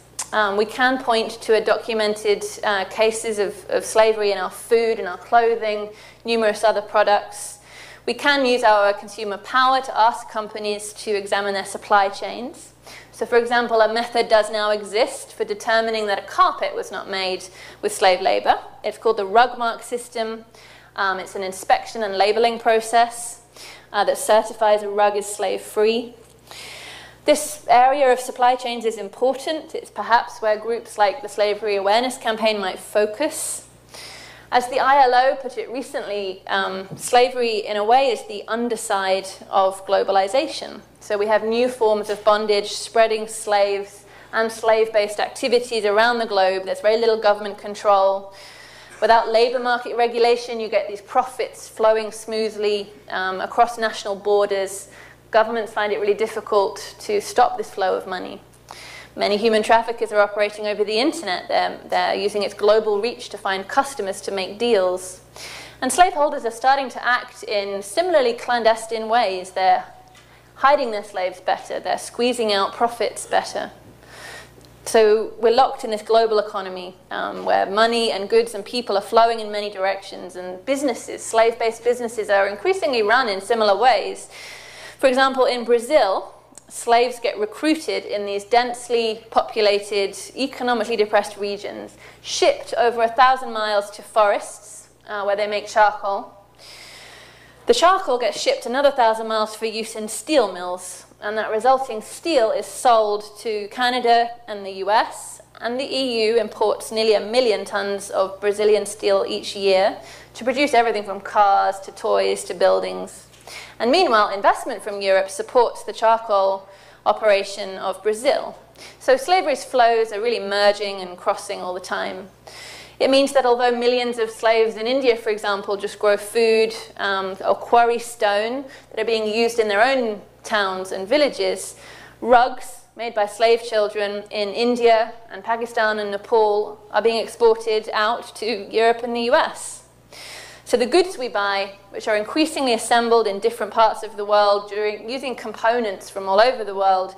S2: We can point to documented cases of slavery in our food, in our clothing, numerous other products. We can use our consumer power to ask companies to examine their supply chains. So for example, a method does now exist for determining that a carpet was not made with slave labor. It's called the rug mark system. It's an inspection and labeling process that certifies a rug is slave-free. This area of supply chains is important. It's perhaps where groups like the Slavery Awareness Campaign might focus. As the ILO put it recently, slavery in a way is the underside of globalization. So we have new forms of bondage spreading slaves and slave-based activities around the globe. There's very little government control. Without labor market regulation, you get these profits flowing smoothly across national borders. Governments find it really difficult to stop this flow of money. Many human traffickers are operating over the internet. They're using its global reach to find customers to make deals. And slaveholders are starting to act in similarly clandestine ways. They're hiding their slaves better. They're squeezing out profits better. So we're locked in this global economy where money and goods and people are flowing in many directions, and businesses, slave-based businesses, are increasingly run in similar ways. For example, in Brazil, slaves get recruited in these densely populated, economically depressed regions, shipped over 1,000 miles to forests where they make charcoal. The charcoal gets shipped another 1,000 miles for use in steel mills, and that resulting steel is sold to Canada and the US, and the EU imports nearly 1 million tons of Brazilian steel each year to produce everything from cars to toys to buildings. And meanwhile, investment from Europe supports the charcoal operation of Brazil. So slavery's flows are really merging and crossing all the time. It means that although millions of slaves in India, for example, just grow food or quarry stone that are being used in their own towns and villages, rugs made by slave children in India and Pakistan and Nepal are being exported out to Europe and the US. So the goods we buy, which are increasingly assembled in different parts of the world using components from all over the world,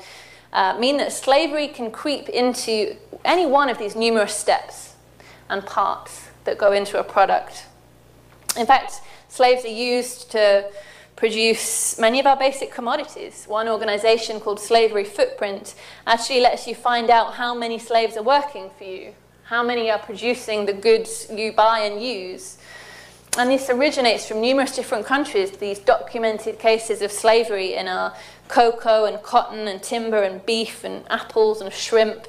S2: mean that slavery can creep into any one of these numerous steps and parts that go into a product. In fact, slaves are used to produce many of our basic commodities. One organization called Slavery Footprint actually lets you find out how many slaves are working for you, how many are producing the goods you buy and use. And this originates from numerous different countries, these documented cases of slavery in our cocoa and cotton and timber and beef and apples and shrimp,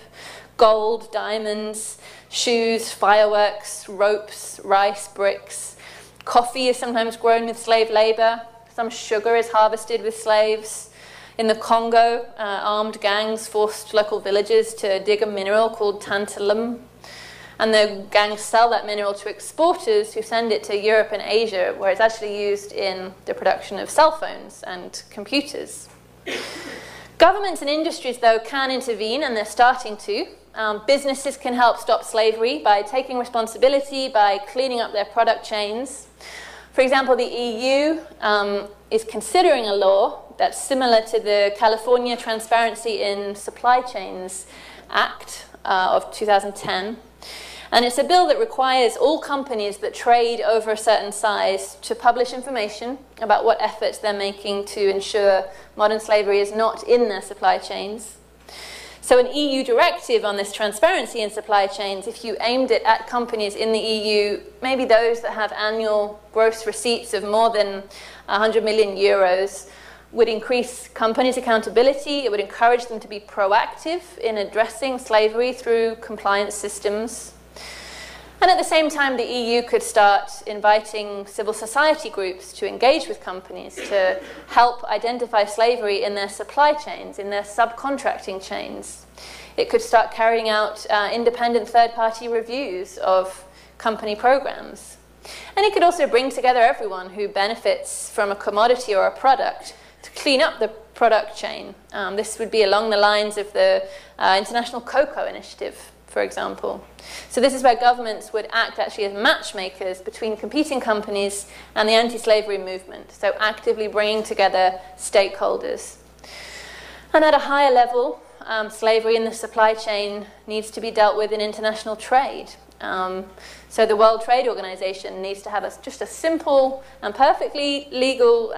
S2: gold, diamonds, shoes, fireworks, ropes, rice, bricks. Coffee is sometimes grown with slave labor. Some sugar is harvested with slaves. In the Congo, armed gangs forced local villagers to dig a mineral called tantalum. And the gangs sell that mineral to exporters who send it to Europe and Asia, where it's actually used in the production of cell phones and computers. Governments and industries, though, can intervene, and they're starting to. Businesses can help stop slavery by taking responsibility, by cleaning up their product chains. For example, the EU is considering a law that's similar to the California Transparency in Supply Chains Act of 2010. And it's a bill that requires all companies that trade over a certain size to publish information about what efforts they're making to ensure modern slavery is not in their supply chains. So an EU directive on this transparency in supply chains, if you aimed it at companies in the EU, maybe those that have annual gross receipts of more than 100 million euros, would increase companies' accountability. It would encourage them to be proactive in addressing slavery through compliance systems. And at the same time, the EU could start inviting civil society groups to engage with companies to help identify slavery in their supply chains, in their subcontracting chains. It could start carrying out independent third-party reviews of company programs. And it could also bring together everyone who benefits from a commodity or a product to clean up the product chain. This would be along the lines of the International Cocoa Initiative, for example. So this is where governments would act actually as matchmakers between competing companies and the anti-slavery movement, so actively bringing together stakeholders. And at a higher level, slavery in the supply chain needs to be dealt with in international trade. So the World Trade Organization needs to have just a simple and perfectly legal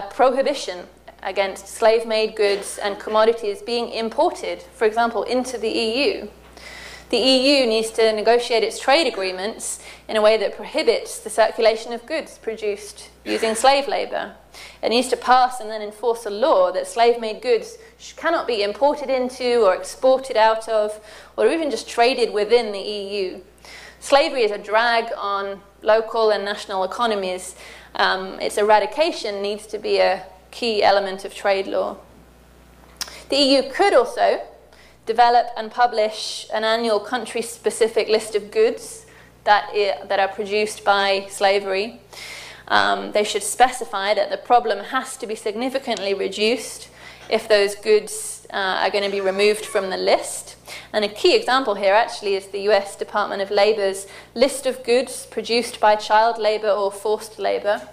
S2: prohibition against slave-made goods and commodities being imported, for example, into the EU. The EU needs to negotiate its trade agreements in a way that prohibits the circulation of goods produced using slave labor. It needs to pass and then enforce a law that slave-made goods cannot be imported into or exported out of, or even just traded within the EU. Slavery is a drag on local and national economies. Its eradication needs to be a key element of trade law. The EU could also develop and publish an annual country-specific list of goods that are produced by slavery. They should specify that the problem has to be significantly reduced if those goods are going to be removed from the list. And a key example here actually is the US Department of Labor's list of goods produced by child labor or forced labor.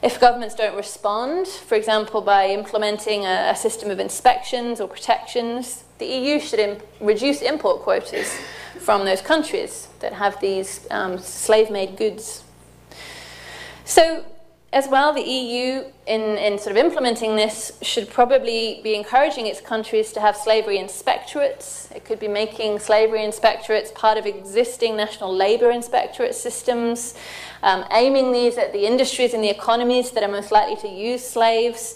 S2: If governments don't respond, for example, by implementing a system of inspections or protections, the EU should reduce import quotas from those countries that have these slave-made goods. So, as well, the EU, in sort of implementing this, should probably be encouraging its countries to have slavery inspectorates. It could be making slavery inspectorates part of existing national labour inspectorate systems, aiming these at the industries and the economies that are most likely to use slaves.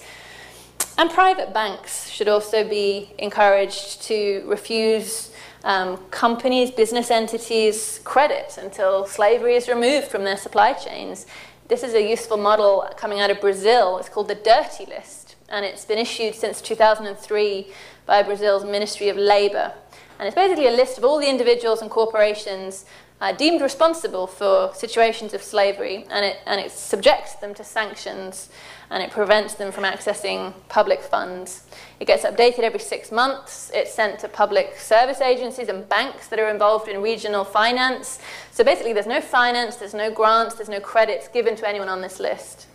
S2: And private banks should also be encouraged to refuse companies, business entities, credit until slavery is removed from their supply chains. This is a useful model coming out of Brazil. It's called the Dirty List, and it's been issued since 2003 by Brazil's Ministry of Labour. And it's basically a list of all the individuals and corporations deemed responsible for situations of slavery, and it subjects them to sanctions, and it prevents them from accessing public funds. It gets updated every 6 months. It's sent to public service agencies and banks that are involved in regional finance. So basically, there's no finance, there's no grants, there's no credits given to anyone on this list.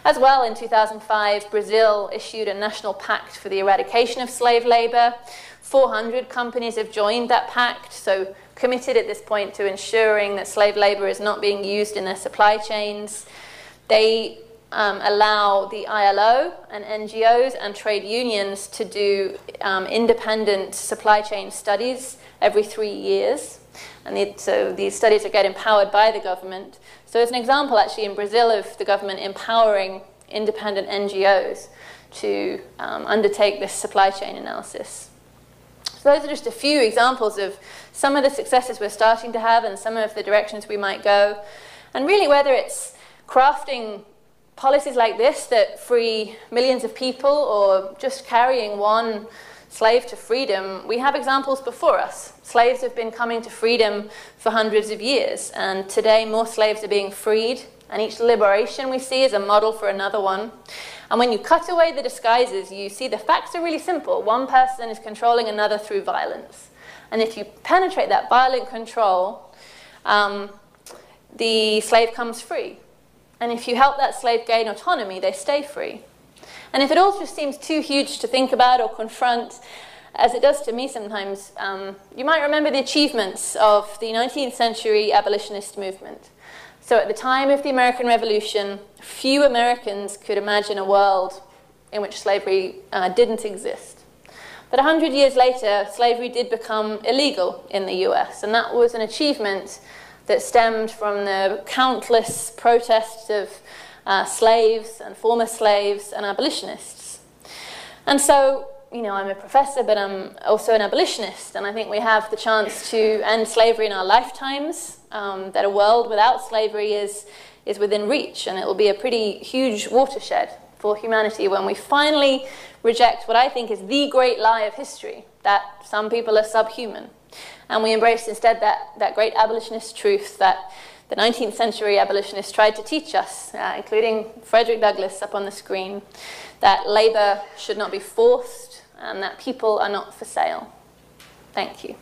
S2: As well, in 2005, Brazil issued a national pact for the eradication of slave labor. 400 companies have joined that pact, so committed at this point to ensuring that slave labor is not being used in their supply chains. They allow the ILO and NGOs and trade unions to do independent supply chain studies every 3 years. And so these studies are getting empowered by the government. So as an example, actually, in Brazil, of the government empowering independent NGOs to undertake this supply chain analysis. So those are just a few examples of some of the successes we're starting to have and some of the directions we might go. And really, whether it's crafting policies like this that free millions of people or just carrying one slave to freedom, we have examples before us. Slaves have been coming to freedom for hundreds of years, and today more slaves are being freed, and each liberation we see is a model for another one. And when you cut away the disguises, you see the facts are really simple. One person is controlling another through violence. And if you penetrate that violent control, the slave comes free. And if you help that slave gain autonomy, they stay free. And if it all just seems too huge to think about or confront, as it does to me sometimes, you might remember the achievements of the 19th century abolitionist movement. So at the time of the American Revolution, few Americans could imagine a world in which slavery didn't exist. But 100 years later, slavery did become illegal in the US, and that was an achievement that stemmed from the countless protests of slaves and former slaves and abolitionists. And so, you know, I'm a professor, but I'm also an abolitionist, and I think we have the chance to end slavery in our lifetimes, that a world without slavery is within reach, and it will be a pretty huge watershed for humanity when we finally reject what I think is the great lie of history, that some people are subhuman. And we embrace instead that great abolitionist truth that the 19th century abolitionists tried to teach us, including Frederick Douglass up on the screen, that labor should not be forced and that people are not for sale. Thank you.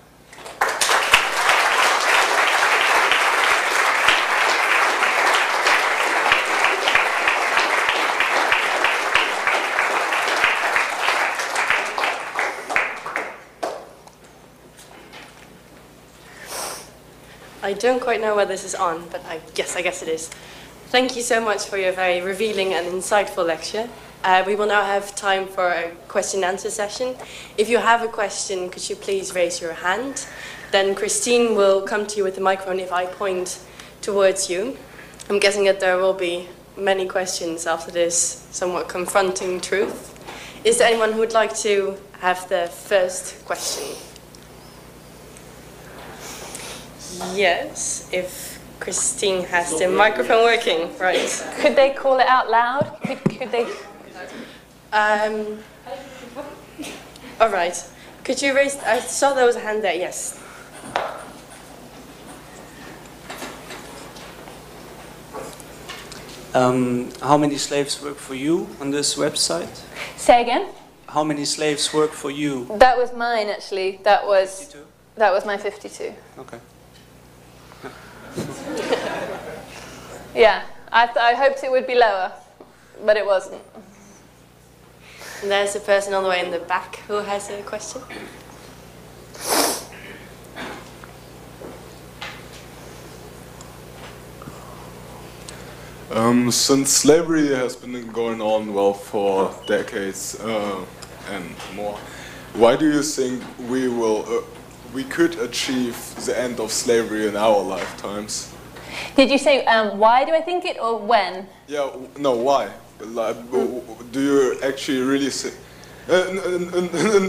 S3: I don't quite know whether this is on, but I guess it is. Thank you so much for your very revealing and insightful lecture. We will now have time for a question and answer session. If you have a question, could you please raise your hand? Then Christine will come to you with the microphone if I point towards you. I'm guessing that there will be many questions after this somewhat confronting truth. Is there anyone who would like to have the first question? Yes, if Christine has the microphone working, right.
S2: Could they call it out loud? Could they?
S3: All right. Could you raise, I saw there was a hand there, yes.
S4: How many slaves work for you on this website?
S2: Say again?
S4: How many slaves work for you?
S2: That was mine, actually. That was
S4: 52?
S2: That was my 52.
S4: Okay.
S2: Yeah, I hoped it would be lower, but it wasn't.
S3: And there's a person all the way in the back who has a question.
S5: Since slavery has been going on, well, for decades and more, why do you think we could achieve the end of slavery in our lifetimes?
S2: Did you say why do I think it, or when?
S5: Yeah, no, why? Like, do you actually really think,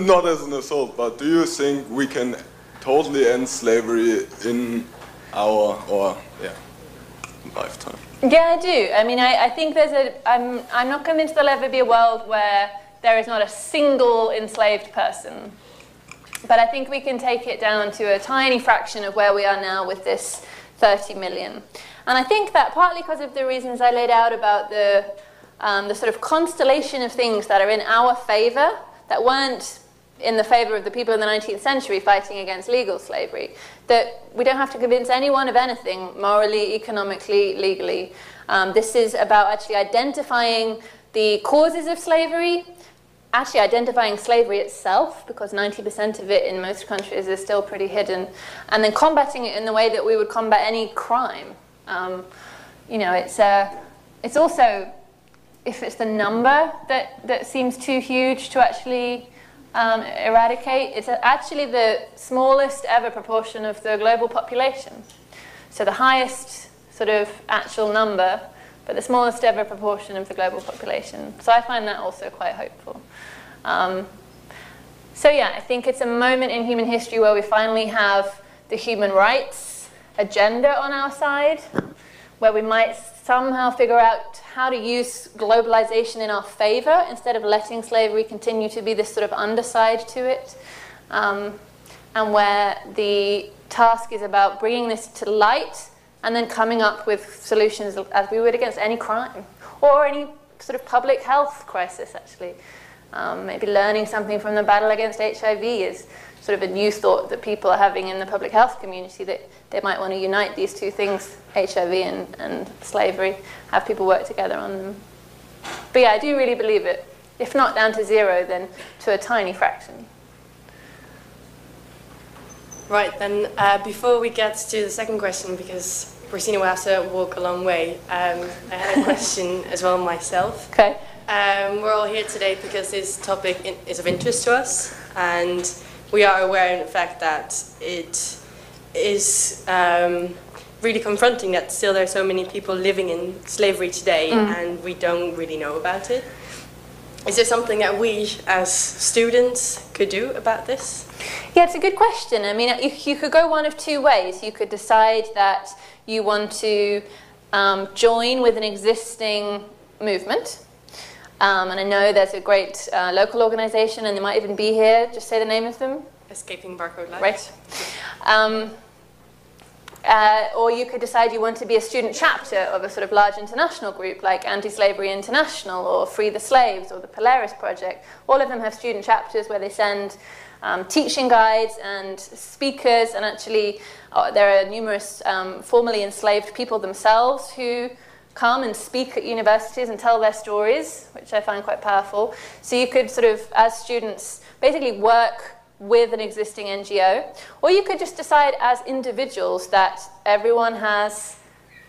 S5: not as an assault, but do you think we can totally end slavery in our lifetime?
S2: Yeah, I do. I mean, I think I'm not convinced there'll ever be a world where there is not a single enslaved person. But I think we can take it down to a tiny fraction of where we are now with this 30 million. And I think that partly because of the reasons I laid out about the sort of constellation of things that are in our favor that weren't in the favor of the people in the 19th century fighting against legal slavery, that we don't have to convince anyone of anything morally, economically, legally. This is about actually identifying the causes of slavery, actually identifying slavery itself, because 90% of it in most countries is still pretty hidden, and then combating it in the way that we would combat any crime. You know, it's also, if it's the number that seems too huge to actually eradicate, it's actually the smallest ever proportion of the global population. So the highest sort of actual number, but the smallest ever proportion of the global population. So I find that also quite hopeful. So yeah, I think it's a moment in human history where we finally have the human rights agenda on our side, where we might somehow figure out how to use globalization in our favor instead of letting slavery continue to be this sort of underside to it, and where the task is about bringing this to light and then coming up with solutions as we would against any crime or any sort of public health crisis, actually. Maybe learning something from the battle against HIV is sort of a new thought that people are having in the public health community, that they might want to unite these two things, HIV and slavery, have people work together on them. But yeah, I do really believe it. If not down to zero, then to a tiny fraction.
S3: Right, then before we get to the second question, because Christina will have to walk a long way, I had a question as well myself.
S2: Okay.
S3: We're all here today because this topic is of interest to us, and we are aware of the fact that it is really confronting that still there are so many people living in slavery today and we don't really know about it. Is there something that we as students could do about this?
S2: Yeah, it's a good question. I mean, you could go one of two ways. You could decide that you want to join with an existing movement. And I know there's a great local organization, and they might even be here. Just say the name of them.
S3: Escaping Barcode Life.
S2: Right. Or you could decide you want to be a student chapter of a sort of large international group like Anti-Slavery International or Free the Slaves or the Polaris Project. All of them have student chapters where they send teaching guides and speakers, and actually there are numerous formerly enslaved people themselves who come and speak at universities and tell their stories, which I find quite powerful. So you could sort of, as students, basically work with an existing NGO, or you could just decide as individuals that everyone has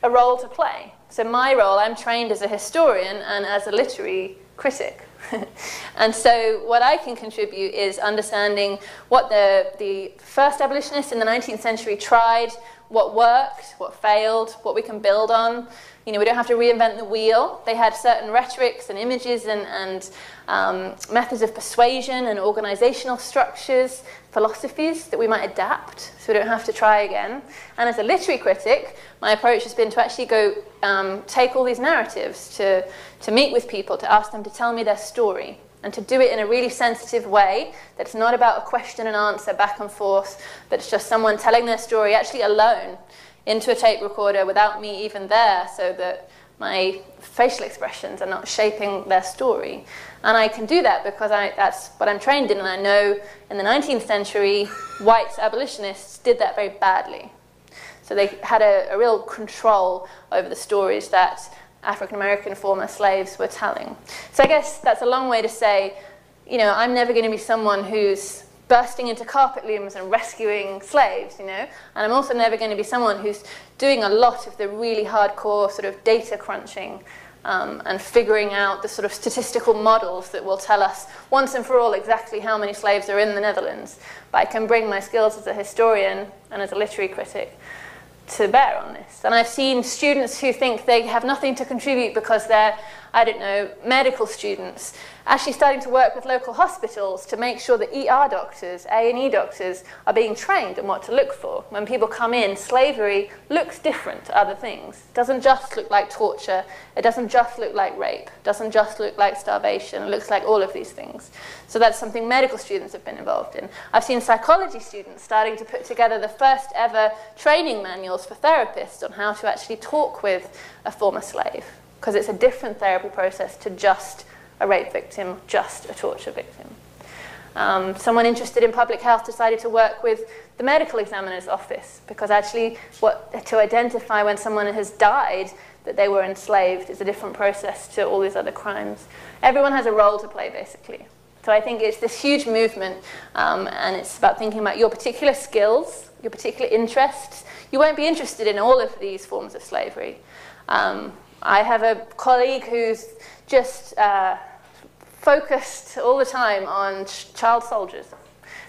S2: a role to play. So my role, I'm trained as a historian and as a literary critic. And so what I can contribute is understanding what the first abolitionists in the 19th century tried, what worked, what failed, what we can build on. You know, we don't have to reinvent the wheel. They had certain rhetorics and images and methods of persuasion and organizational structures, philosophies that we might adapt, so we don't have to try again. And as a literary critic, my approach has been to actually go take all these narratives, to meet with people, to ask them to tell me their story, and to do it in a really sensitive way that's not about a question and answer back and forth, but it's just someone telling their story actually alone into a tape recorder without me even there, so that my facial expressions are not shaping their story. And I can do that because that's what I'm trained in, and I know in the 19th century, white abolitionists did that very badly. So they had a real control over the stories that African-American former slaves were telling. So I guess that's a long way to say, you know, I'm never going to be someone who's bursting into carpet looms and rescuing slaves, you know, and I'm also never going to be someone who's doing a lot of the really hardcore sort of data crunching and figuring out the sort of statistical models that will tell us once and for all exactly how many slaves are in the Netherlands. But I can bring my skills as a historian and as a literary critic to bear on this. And I've seen students who think they have nothing to contribute because they're I don't know, medical students, actually starting to work with local hospitals to make sure that ER doctors, A&E doctors, are being trained on what to look for. When people come in, slavery looks different to other things. It doesn't just look like torture. It doesn't just look like rape. It doesn't just look like starvation. It looks like all of these things. So that's something medical students have been involved in. I've seen psychology students starting to put together the first ever training manuals for therapists on how to actually talk with a former slave, because it's a different therapy process to just a rape victim, just a torture victim. Someone interested in public health decided to work with the medical examiner's office, because actually to identify when someone has died that they were enslaved is a different process to all these other crimes. Everyone has a role to play, basically. So I think it's this huge movement, and it's about thinking about your particular skills, your particular interests. You won't be interested in all of these forms of slavery. I have a colleague who's just focused all the time on child soldiers.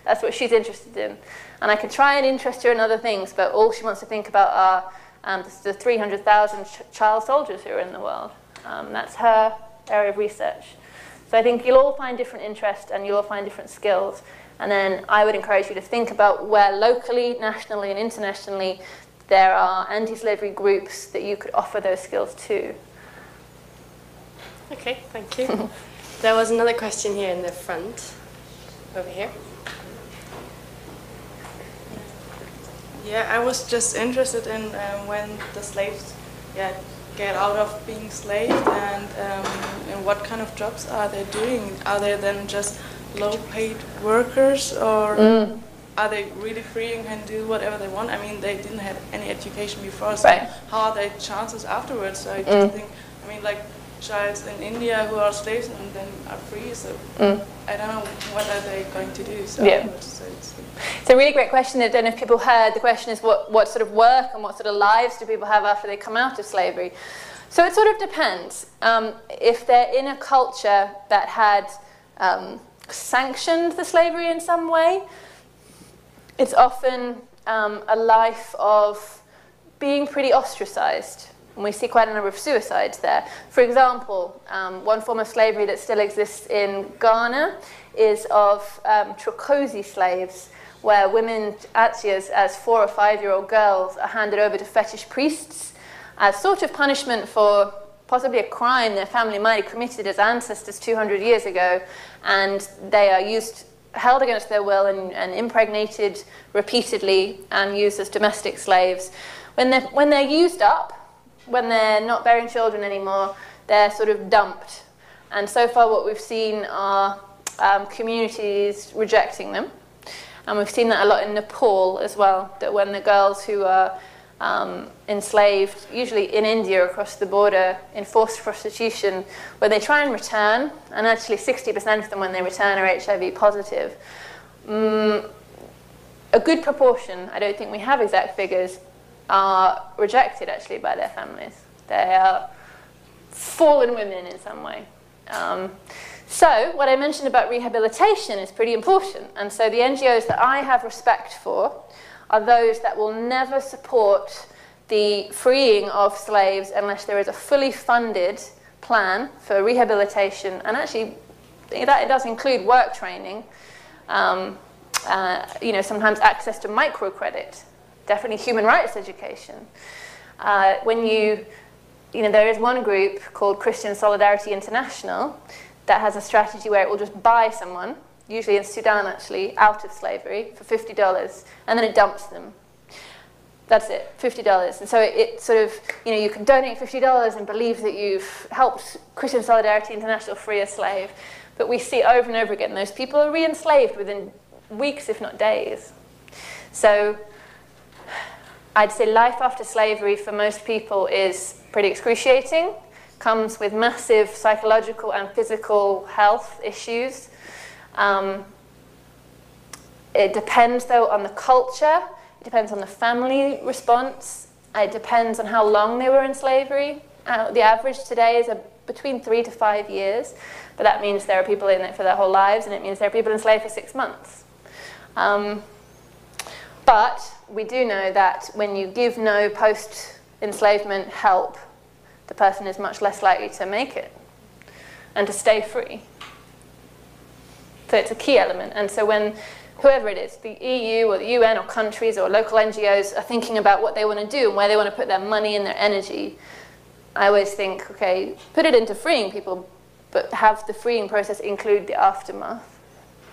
S2: That's what she's interested in. And I can try and interest her in other things, but all she wants to think about are the 300,000 child soldiers who are in the world. That's her area of research. So I think you'll all find different interests and you'll all find different skills. And then I would encourage you to think about where locally, nationally, and internationally there are anti-slavery groups that you could offer those skills to.
S3: Okay, thank you. There was another question here in the front, over here.
S6: Yeah, I was just interested in when the slaves get out of being slaved, and what kind of jobs are they doing? Are they then just low-paid workers, or are they really free and can do whatever they want? I mean, they didn't have any education before, so how are their chances afterwards? So I just think, I mean, like childs in India who are slaves and then are free, so I don't know what are they going to do. So
S2: it's a really great question. I don't know if people heard. The question is what sort of work and what sort of lives do people have after they come out of slavery? So it sort of depends. If they're in a culture that had sanctioned the slavery in some way, it's often a life of being pretty ostracized. And we see quite a number of suicides there. For example, one form of slavery that still exists in Ghana is of Trokosi slaves, where women, actually as 4 or 5-year-old girls, are handed over to fetish priests as sort of punishment for possibly a crime their family might have committed as ancestors 200 years ago, and they are held against their will and impregnated repeatedly and used as domestic slaves. When they're used up, when they're not bearing children anymore, they're sort of dumped. And so far what we've seen are communities rejecting them. And we've seen that a lot in Nepal as well, that when the girls who are enslaved, usually in India across the border, in forced prostitution, when they try and return, and actually 60% of them when they return are HIV positive, a good proportion, I don't think we have exact figures, are rejected actually by their families. They are fallen women in some way. So what I mentioned about rehabilitation is pretty important. And so the NGOs that I have respect for are those that will never support the freeing of slaves unless there is a fully funded plan for rehabilitation. And actually, that it does include work training, sometimes access to microcredit, definitely human rights education. There is one group called Christian Solidarity International that has a strategy where it will just buy someone, usually in Sudan actually, out of slavery for $50, and then it dumps them. That's it, $50. And so it sort of, you can donate $50 and believe that you've helped Christian Solidarity International free a slave. But we see over and over again, those people are re-enslaved within weeks, if not days. So I'd say life after slavery for most people is pretty excruciating, comes with massive psychological and physical health issues. It depends, though, on the culture. It depends on the family response. It depends on how long they were in slavery. The average today is between 3 to 5 years, but that means there are people in it for their whole lives, and it means there are people enslaved for 6 months. But we do know that when you give no post-enslavement help, the person is much less likely to make it and to stay free. So it's a key element. And so when whoever it is, the EU or the UN or countries or local NGOs are thinking about what they want to do and where they want to put their money and their energy, I always think, okay, put it into freeing people, but have the freeing process include the aftermath.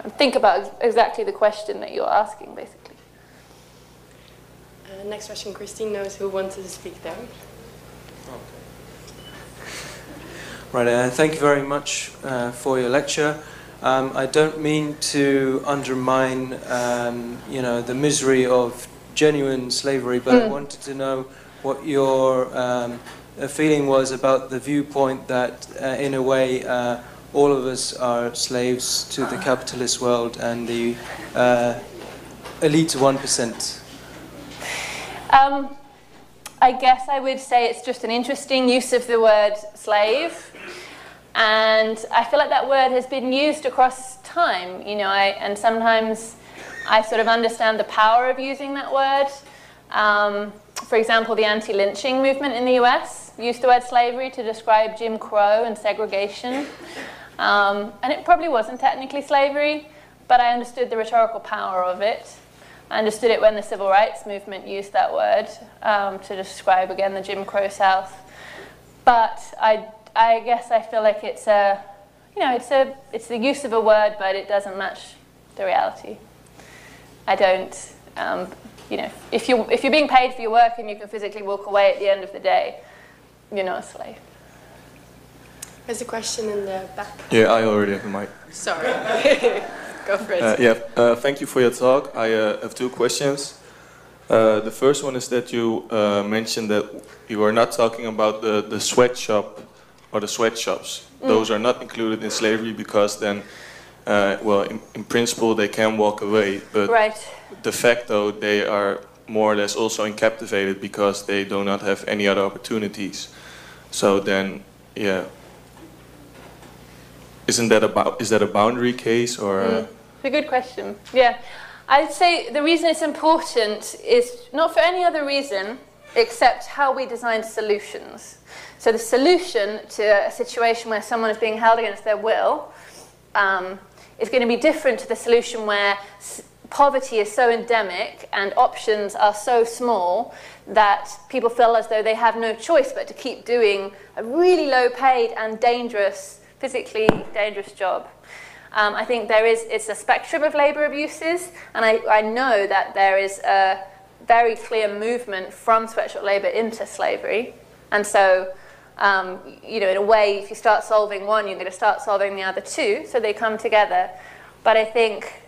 S2: And think about exactly the question that you're asking, basically.
S3: Next question, Christine knows who wanted to speak there.
S4: Right, thank you very much for your lecture. I don't mean to undermine, you know, the misery of genuine slavery, but I wanted to know what your feeling was about the viewpoint that, in a way, all of us are slaves to the capitalist world and the elite 1%.
S2: I guess I would say it's just an interesting use of the word slave. And I feel like that word has been used across time, you know, and sometimes I sort of understand the power of using that word. For example, the anti-lynching movement in the US used the word slavery to describe Jim Crow and segregation. And it probably wasn't technically slavery, but I understood the rhetorical power of it. I understood it when the civil rights movement used that word to describe, again, the Jim Crow South. But I guess I feel like it's a, you know, it's the use of a word, but it doesn't match the reality. I don't, you know, if you're being paid for your work and you can physically walk away at the end of the day, you're not a slave.
S3: There's a question in the back.
S7: Yeah, I already have the mic.
S3: Sorry. Go for it.
S7: Thank you for your talk. I have two questions. The first one is that you mentioned that you are not talking about the sweatshop or the sweatshops. Those are not included in slavery because then, well, in principle they can walk away, but de facto they are more or less also incaptivated because they do not have any other opportunities. So then, yeah, is that a boundary case or?
S2: It's a good question. Yeah, I'd say the reason it's important is not for any other reason except how we design solutions. So the solution to a situation where someone is being held against their will is going to be different to the solution where poverty is so endemic and options are so small that people feel as though they have no choice but to keep doing a really low paid and dangerous, physically dangerous job. I think it's a spectrum of labour abuses, and I know that there is a very clear movement from sweatshop labour into slavery. And so, you know, in a way, if you start solving one, you're going to start solving the other two, so they come together. But I think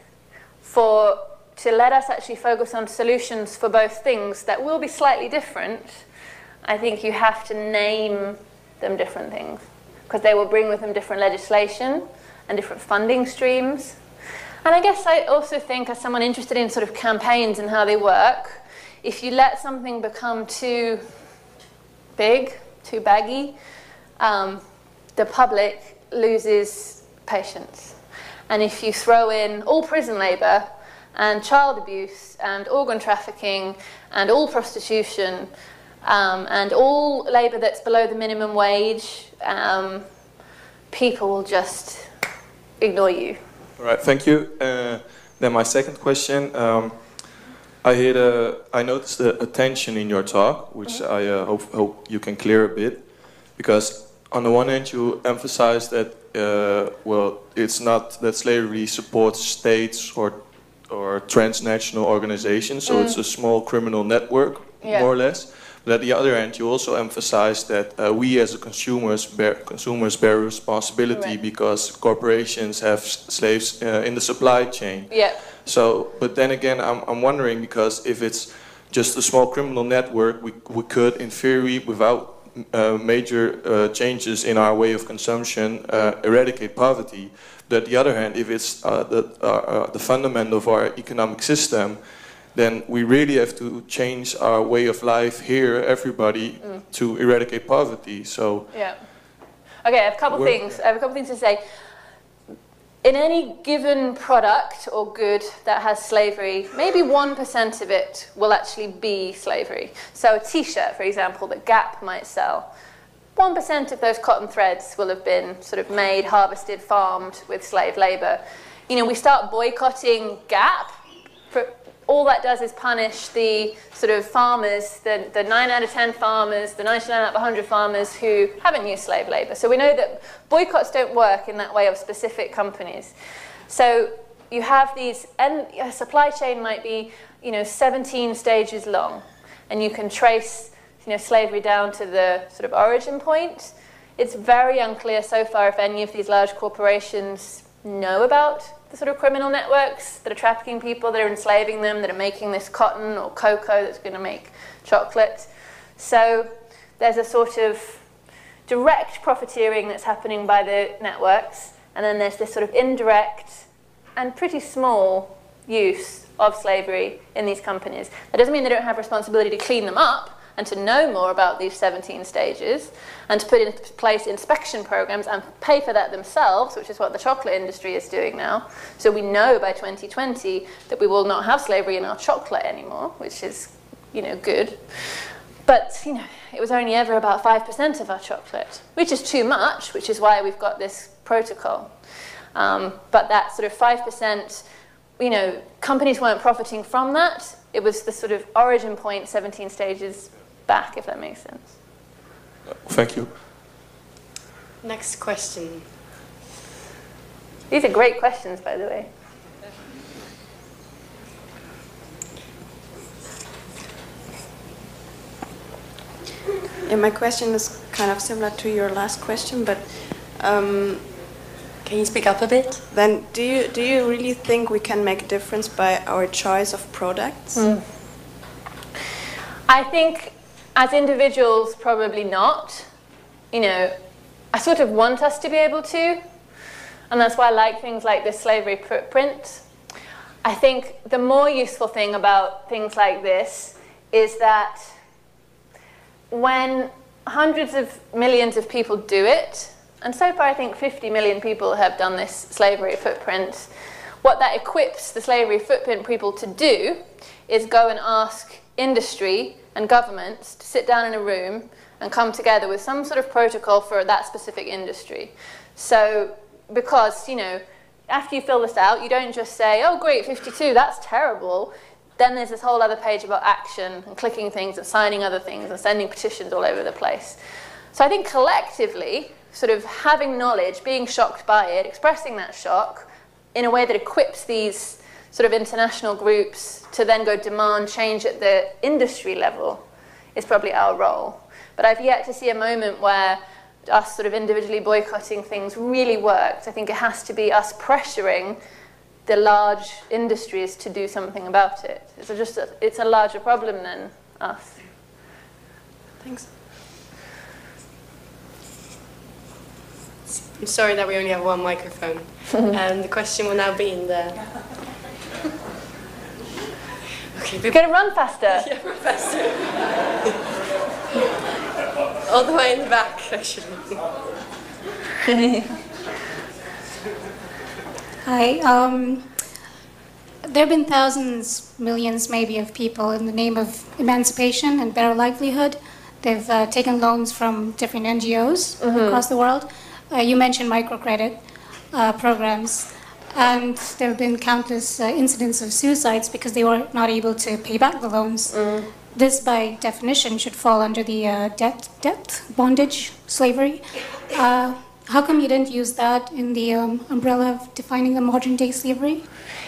S2: to let us actually focus on solutions for both things that will be slightly different, I think you have to name them different things, because they will bring with them different legislation and different funding streams. And I guess I also think, as someone interested in sort of campaigns and how they work, if you let something become too big, too baggy, the public loses patience. And if you throw in all prison labour and child abuse and organ trafficking and all prostitution and all labour that's below the minimum wage, people will just ignore you.
S7: All right, thank you. Then my second question. I noticed a tension in your talk, which I hope you can clear a bit, because on the one hand you emphasize that well, it's not that slavery supports states or transnational organizations, so it's a small criminal network, more or less. But at the other hand, you also emphasize that we as consumers bear responsibility because corporations have slaves in the supply chain.
S2: Yeah.
S7: So, but then again, I'm wondering, because if it's just a small criminal network, we could, in theory, without major changes in our way of consumption, eradicate poverty. But at the other hand, if it's the fundament of our economic system, then we really have to change our way of life here, everybody, to eradicate poverty. So
S2: yeah. Okay, I have a couple things to say. In any given product or good that has slavery, maybe 1% of it will actually be slavery. So a t-shirt, for example, that Gap might sell, 1% of those cotton threads will have been sort of made, harvested, farmed with slave labour. You know, we start boycotting Gap. All that does is punish the sort of farmers, the 9 out of 10 farmers, the 99 out of 100 farmers who haven't used slave labour. So we know that boycotts don't work in that way of specific companies. So you have these, and a supply chain might be, you know, 17 stages long, and you can trace, you know, slavery down to the sort of origin point. It's very unclear so far if any of these large corporations know about the sort of criminal networks that are trafficking people, that are enslaving them, that are making this cotton or cocoa that's going to make chocolate. So there's a sort of direct profiteering that's happening by the networks, and then there's this sort of indirect and pretty small use of slavery in these companies. That doesn't mean they don't have responsibility to clean them up and to know more about these 17 stages and to put in place inspection programs and pay for that themselves, which is what the chocolate industry is doing now. So we know by 2020 that we will not have slavery in our chocolate anymore, which is, you know, good. But, you know, it was only ever about 5% of our chocolate, which is too much, which is why we've got this protocol. But that sort of 5%, you know, companies weren't profiting from that. It was the sort of origin point, 17 stages back, if that makes sense.
S7: Thank you.
S3: Next question.
S2: These are great questions, by the way.
S8: Yeah, my question is kind of similar to your last question, but
S3: can you speak up a bit?
S8: Then, do you really think we can make a difference by our choice of products?
S2: I think as individuals, probably not. You know, I sort of want us to be able to, and that's why I like things like this slavery footprint. I think the more useful thing about things like this is that when hundreds of millions of people do it, and so far I think 50 million people have done this slavery footprint, what that equips the slavery footprint people to do is go and ask industry and governments to sit down in a room and come together with some sort of protocol for that specific industry. So, because, you know, after you fill this out, you don't just say, oh great, 52, that's terrible. Then there's this whole other page about action and clicking things and signing other things and sending petitions all over the place. So I think collectively, sort of having knowledge, being shocked by it, expressing that shock in a way that equips these sort of international groups to then go demand change at the industry level is probably our role. But I've yet to see a moment where us sort of individually boycotting things really worked. I think it has to be us pressuring the large industries to do something about it. It's a larger problem than us.
S8: Thanks.
S3: I'm sorry that we only have one microphone. And the question will now be in the... Okay,
S2: We're going to run faster.
S3: Yeah, run faster. All the way in the back, actually.
S9: Hi. There have been thousands, millions maybe, of people in the name of emancipation and better livelihood. They've taken loans from different NGOs across the world. You mentioned microcredit programs. And there have been countless incidents of suicides because they were not able to pay back the loans. This, by definition, should fall under the debt, bondage, slavery. How come you didn't use that in the umbrella of defining the modern-day slavery?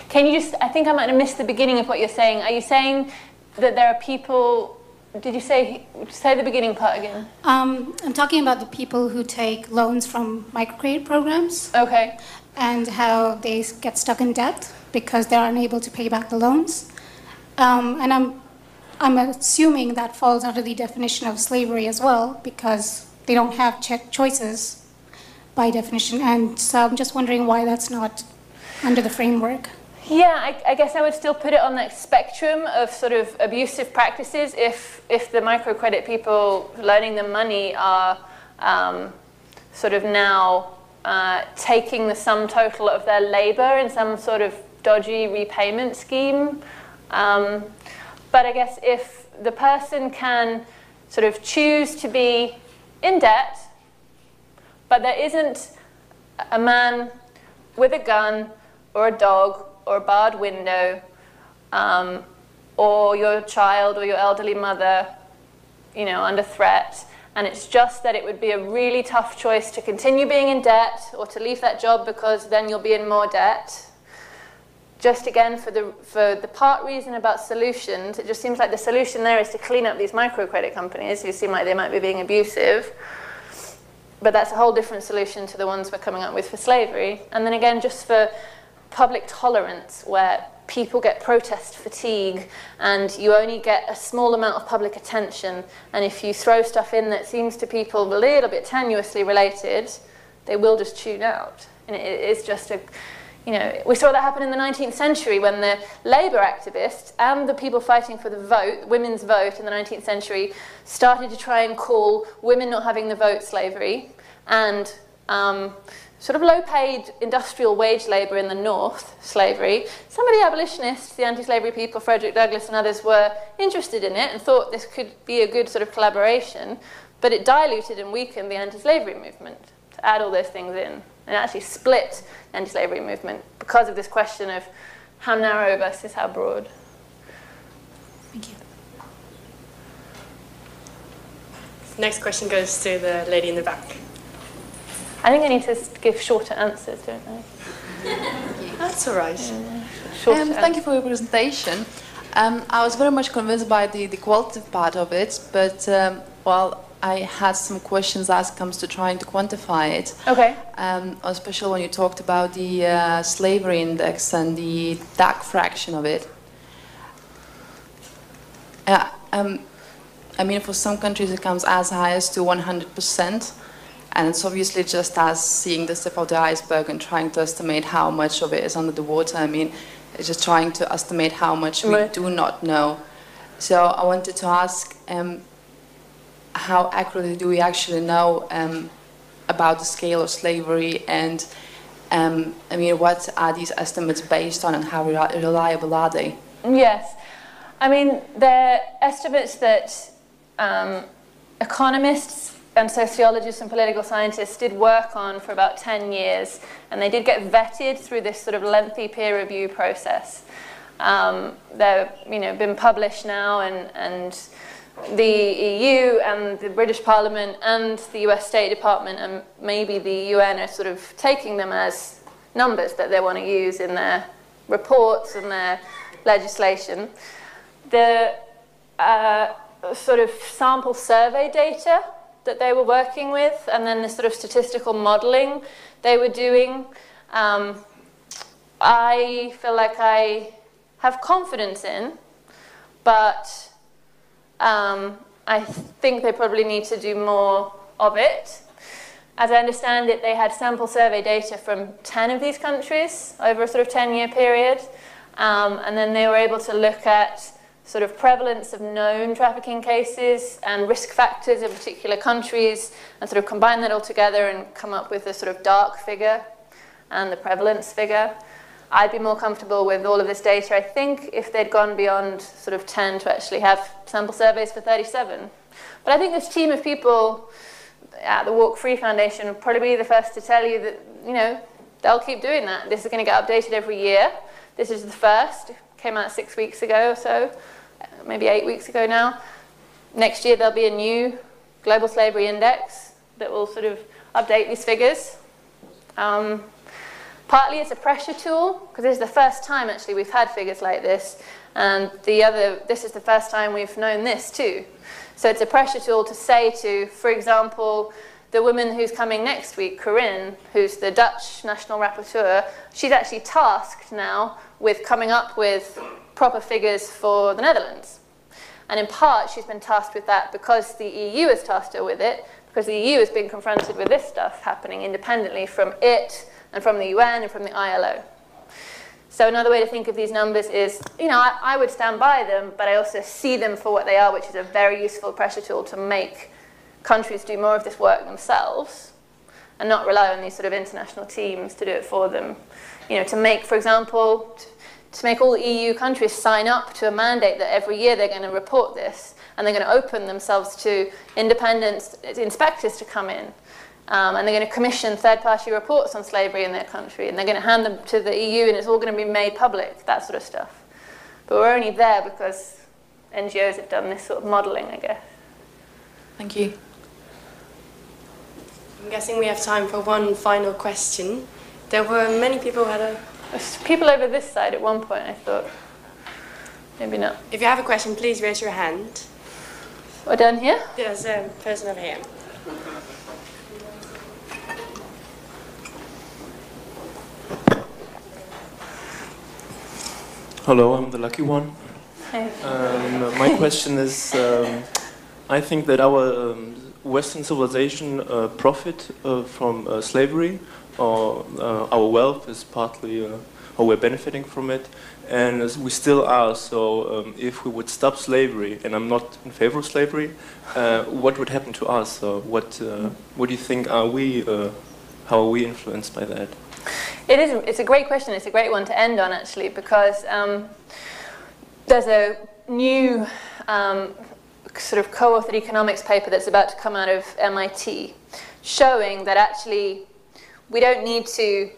S2: Can you just, I think I might have missed the beginning of what you're saying. Are you saying that there are people, did you say the beginning part again?
S9: I'm talking about the people who take loans from microcredit programs.
S2: Okay.
S9: And how they get stuck in debt because they're unable to pay back the loans. And I'm assuming that falls under the definition of slavery as well because they don't have choices by definition. And so I'm just wondering why that's not under the framework.
S2: Yeah, I guess I would still put it on that spectrum of sort of abusive practices if the microcredit people loaning them money are sort of now taking the sum total of their labour in some sort of dodgy repayment scheme. But I guess if the person can sort of choose to be in debt, but there isn't a man with a gun or a dog or a barred window, or your child or your elderly mother, you know, under threat. And it's just that it would be a really tough choice to continue being in debt or to leave that job because then you'll be in more debt. Just again, for the part reason about solutions, it just seems like the solution there is to clean up these microcredit companies who seem like they might be being abusive. But that's a whole different solution to the ones we're coming up with for slavery. And then again, just for public tolerance, where people get protest fatigue and you only get a small amount of public attention, and if you throw stuff in that seems to people a little bit tenuously related, they will just tune out. And it is just a, you know, we saw that happen in the 19th century when the Labour activists and the people fighting for the vote, women's vote in the 19th century, started to try and call women not having the vote slavery, and sort of low-paid industrial wage labour in the North, slavery. Some of the abolitionists, the anti-slavery people, Frederick Douglass and others, were interested in it and thought this could be a good sort of collaboration, but it diluted and weakened the anti-slavery movement to add all those things in. And it actually split the anti-slavery movement because of this question of how narrow versus how broad.
S9: Thank you.
S3: Next question goes to the lady in the back.
S2: I think I need to give shorter answers, don't I?
S3: That's all right.
S10: Thank you for your presentation. I was very much convinced by the qualitative part of it, but well, I had some questions as it comes to trying to quantify it.
S2: Okay.
S10: Especially when you talked about the slavery index and the dark fraction of it. I mean, for some countries it comes as high as to 100%. And it's obviously just as seeing the tip of the iceberg and trying to estimate how much of it is under the water. I mean, it's just trying to estimate how much we do not know. So I wanted to ask, how accurately do we actually know about the scale of slavery? And I mean, what are these estimates based on and how reliable are they?
S2: Yes. I mean, they're estimates that economists and sociologists and political scientists did work on for about 10 years, and they did get vetted through this sort of lengthy peer review process. They've been published now, and the EU and the British Parliament and the US State Department and maybe the UN are sort of taking them as numbers that they want to use in their reports and their legislation. The sort of sample survey data that they were working with, and then the sort of statistical modeling they were doing, I feel like I have confidence in, but I think they probably need to do more of it. As I understand it, they had sample survey data from 10 of these countries over a sort of 10-year period, and then they were able to look at sort of prevalence of known trafficking cases and risk factors in particular countries, and sort of combine that all together and come up with a sort of dark figure and the prevalence figure. I'd be more comfortable with all of this data, I think, if they'd gone beyond sort of 10 to actually have sample surveys for 37. But I think this team of people at the Walk Free Foundation will probably be the first to tell you that, you know, they'll keep doing that. This is going to get updated every year. This is the first. It came out 6 weeks ago or so. Maybe 8 weeks ago now. Next year there'll be a new global slavery index that will sort of update these figures. Partly it's a pressure tool, because this is the first time actually we've had figures like this, and this is the first time we've known this too. So it's a pressure tool to say to, for example, the woman who's coming next week, Corinne, who's the Dutch national rapporteur, she's actually tasked now with coming up with proper figures for the Netherlands. And in part, she's been tasked with that because the EU has tasked her with it, because the EU has been confronted with this stuff happening independently from it and from the UN and from the ILO. So another way to think of these numbers is, you know, I would stand by them, but I also see them for what they are, which is a very useful pressure tool to make countries do more of this work themselves and not rely on these sort of international teams to do it for them. You know, to make, for example, to make all the EU countries sign up to a mandate that every year they're going to report this, and they're going to open themselves to independent inspectors to come in. And they're going to commission third-party reports on slavery in their country, and they're going to hand them to the EU, and it's all going to be made public, that sort of stuff. But we're only there because NGOs have done this sort of modelling, I guess.
S10: Thank you.
S3: I'm guessing we have time for one final question. There were many people who had a...
S2: There's people over this side at one point, I thought. Maybe not.
S3: If you have a question, please raise your hand.
S2: We're done here?
S3: There's a person over here.
S11: Hello, I'm the lucky one.
S2: Hey.
S11: My question is, I think that our Western civilization profit from slavery, or our wealth is partly, or we're benefiting from it, and we still are. So if we would stop slavery, and I'm not in favor of slavery, what would happen to us? What do you think are we, how are we influenced by that?
S2: It's a great question. It's a great one to end on, actually, because there's a new sort of co-authored economics paper that's about to come out of MIT showing that actually we don't need to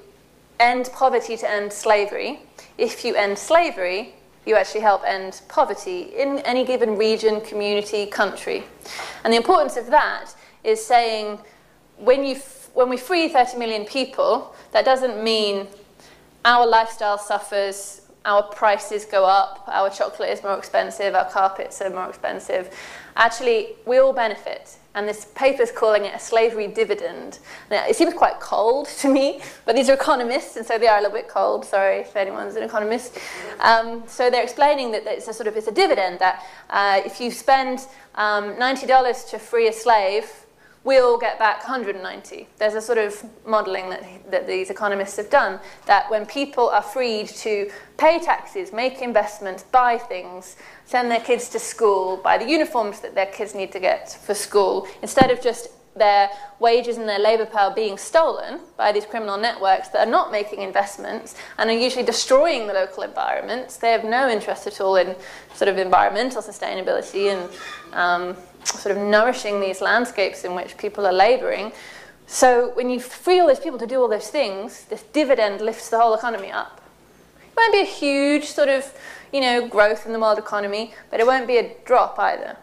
S2: end poverty to end slavery. If you end slavery, you actually help end poverty in any given region, community, country. And the importance of that is saying when we free 30 million people, that doesn't mean our lifestyle suffers, our prices go up, our chocolate is more expensive, our carpets are more expensive. Actually, we all benefit. And this paper is calling it a slavery dividend. Now, it seems quite cold to me, but these are economists, and so they are a little bit cold. Sorry if anyone's an economist. So they're explaining that it's a dividend, that if you spend $90 to free a slave, we'll get back 190. There's a sort of modelling that these economists have done, that when people are freed to pay taxes, make investments, buy things, send their kids to school, buy the uniforms that their kids need to get for school, instead of just their wages and their labour power being stolen by these criminal networks that are not making investments and are usually destroying the local environments. They have no interest at all in sort of environmental sustainability and sort of nourishing these landscapes in which people are labouring. So when you free all those people to do all those things, this dividend lifts the whole economy up. It won't be a huge sort of, growth in the world economy, but it won't be a drop either.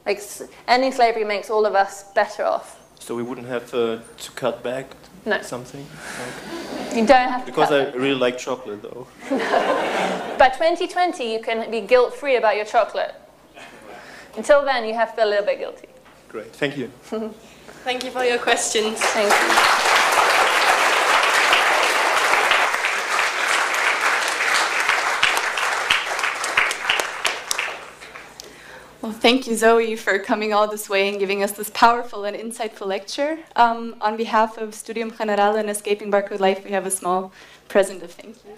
S2: Like, ending slavery makes all of us better off.
S11: So we wouldn't have to cut back something? Okay.
S2: You don't have to
S11: because I really like chocolate, though.
S2: By 2020, you can be guilt-free about your chocolate. Until then, you have to feel a little bit guilty.
S11: Great. Thank you.
S3: Thank you for your questions.
S2: Thank you.
S1: Well, thank you, Zoe, for coming all this way and giving us this powerful and insightful lecture. On behalf of Studium General and Escaping Barcode Life, we have a small present of thank you.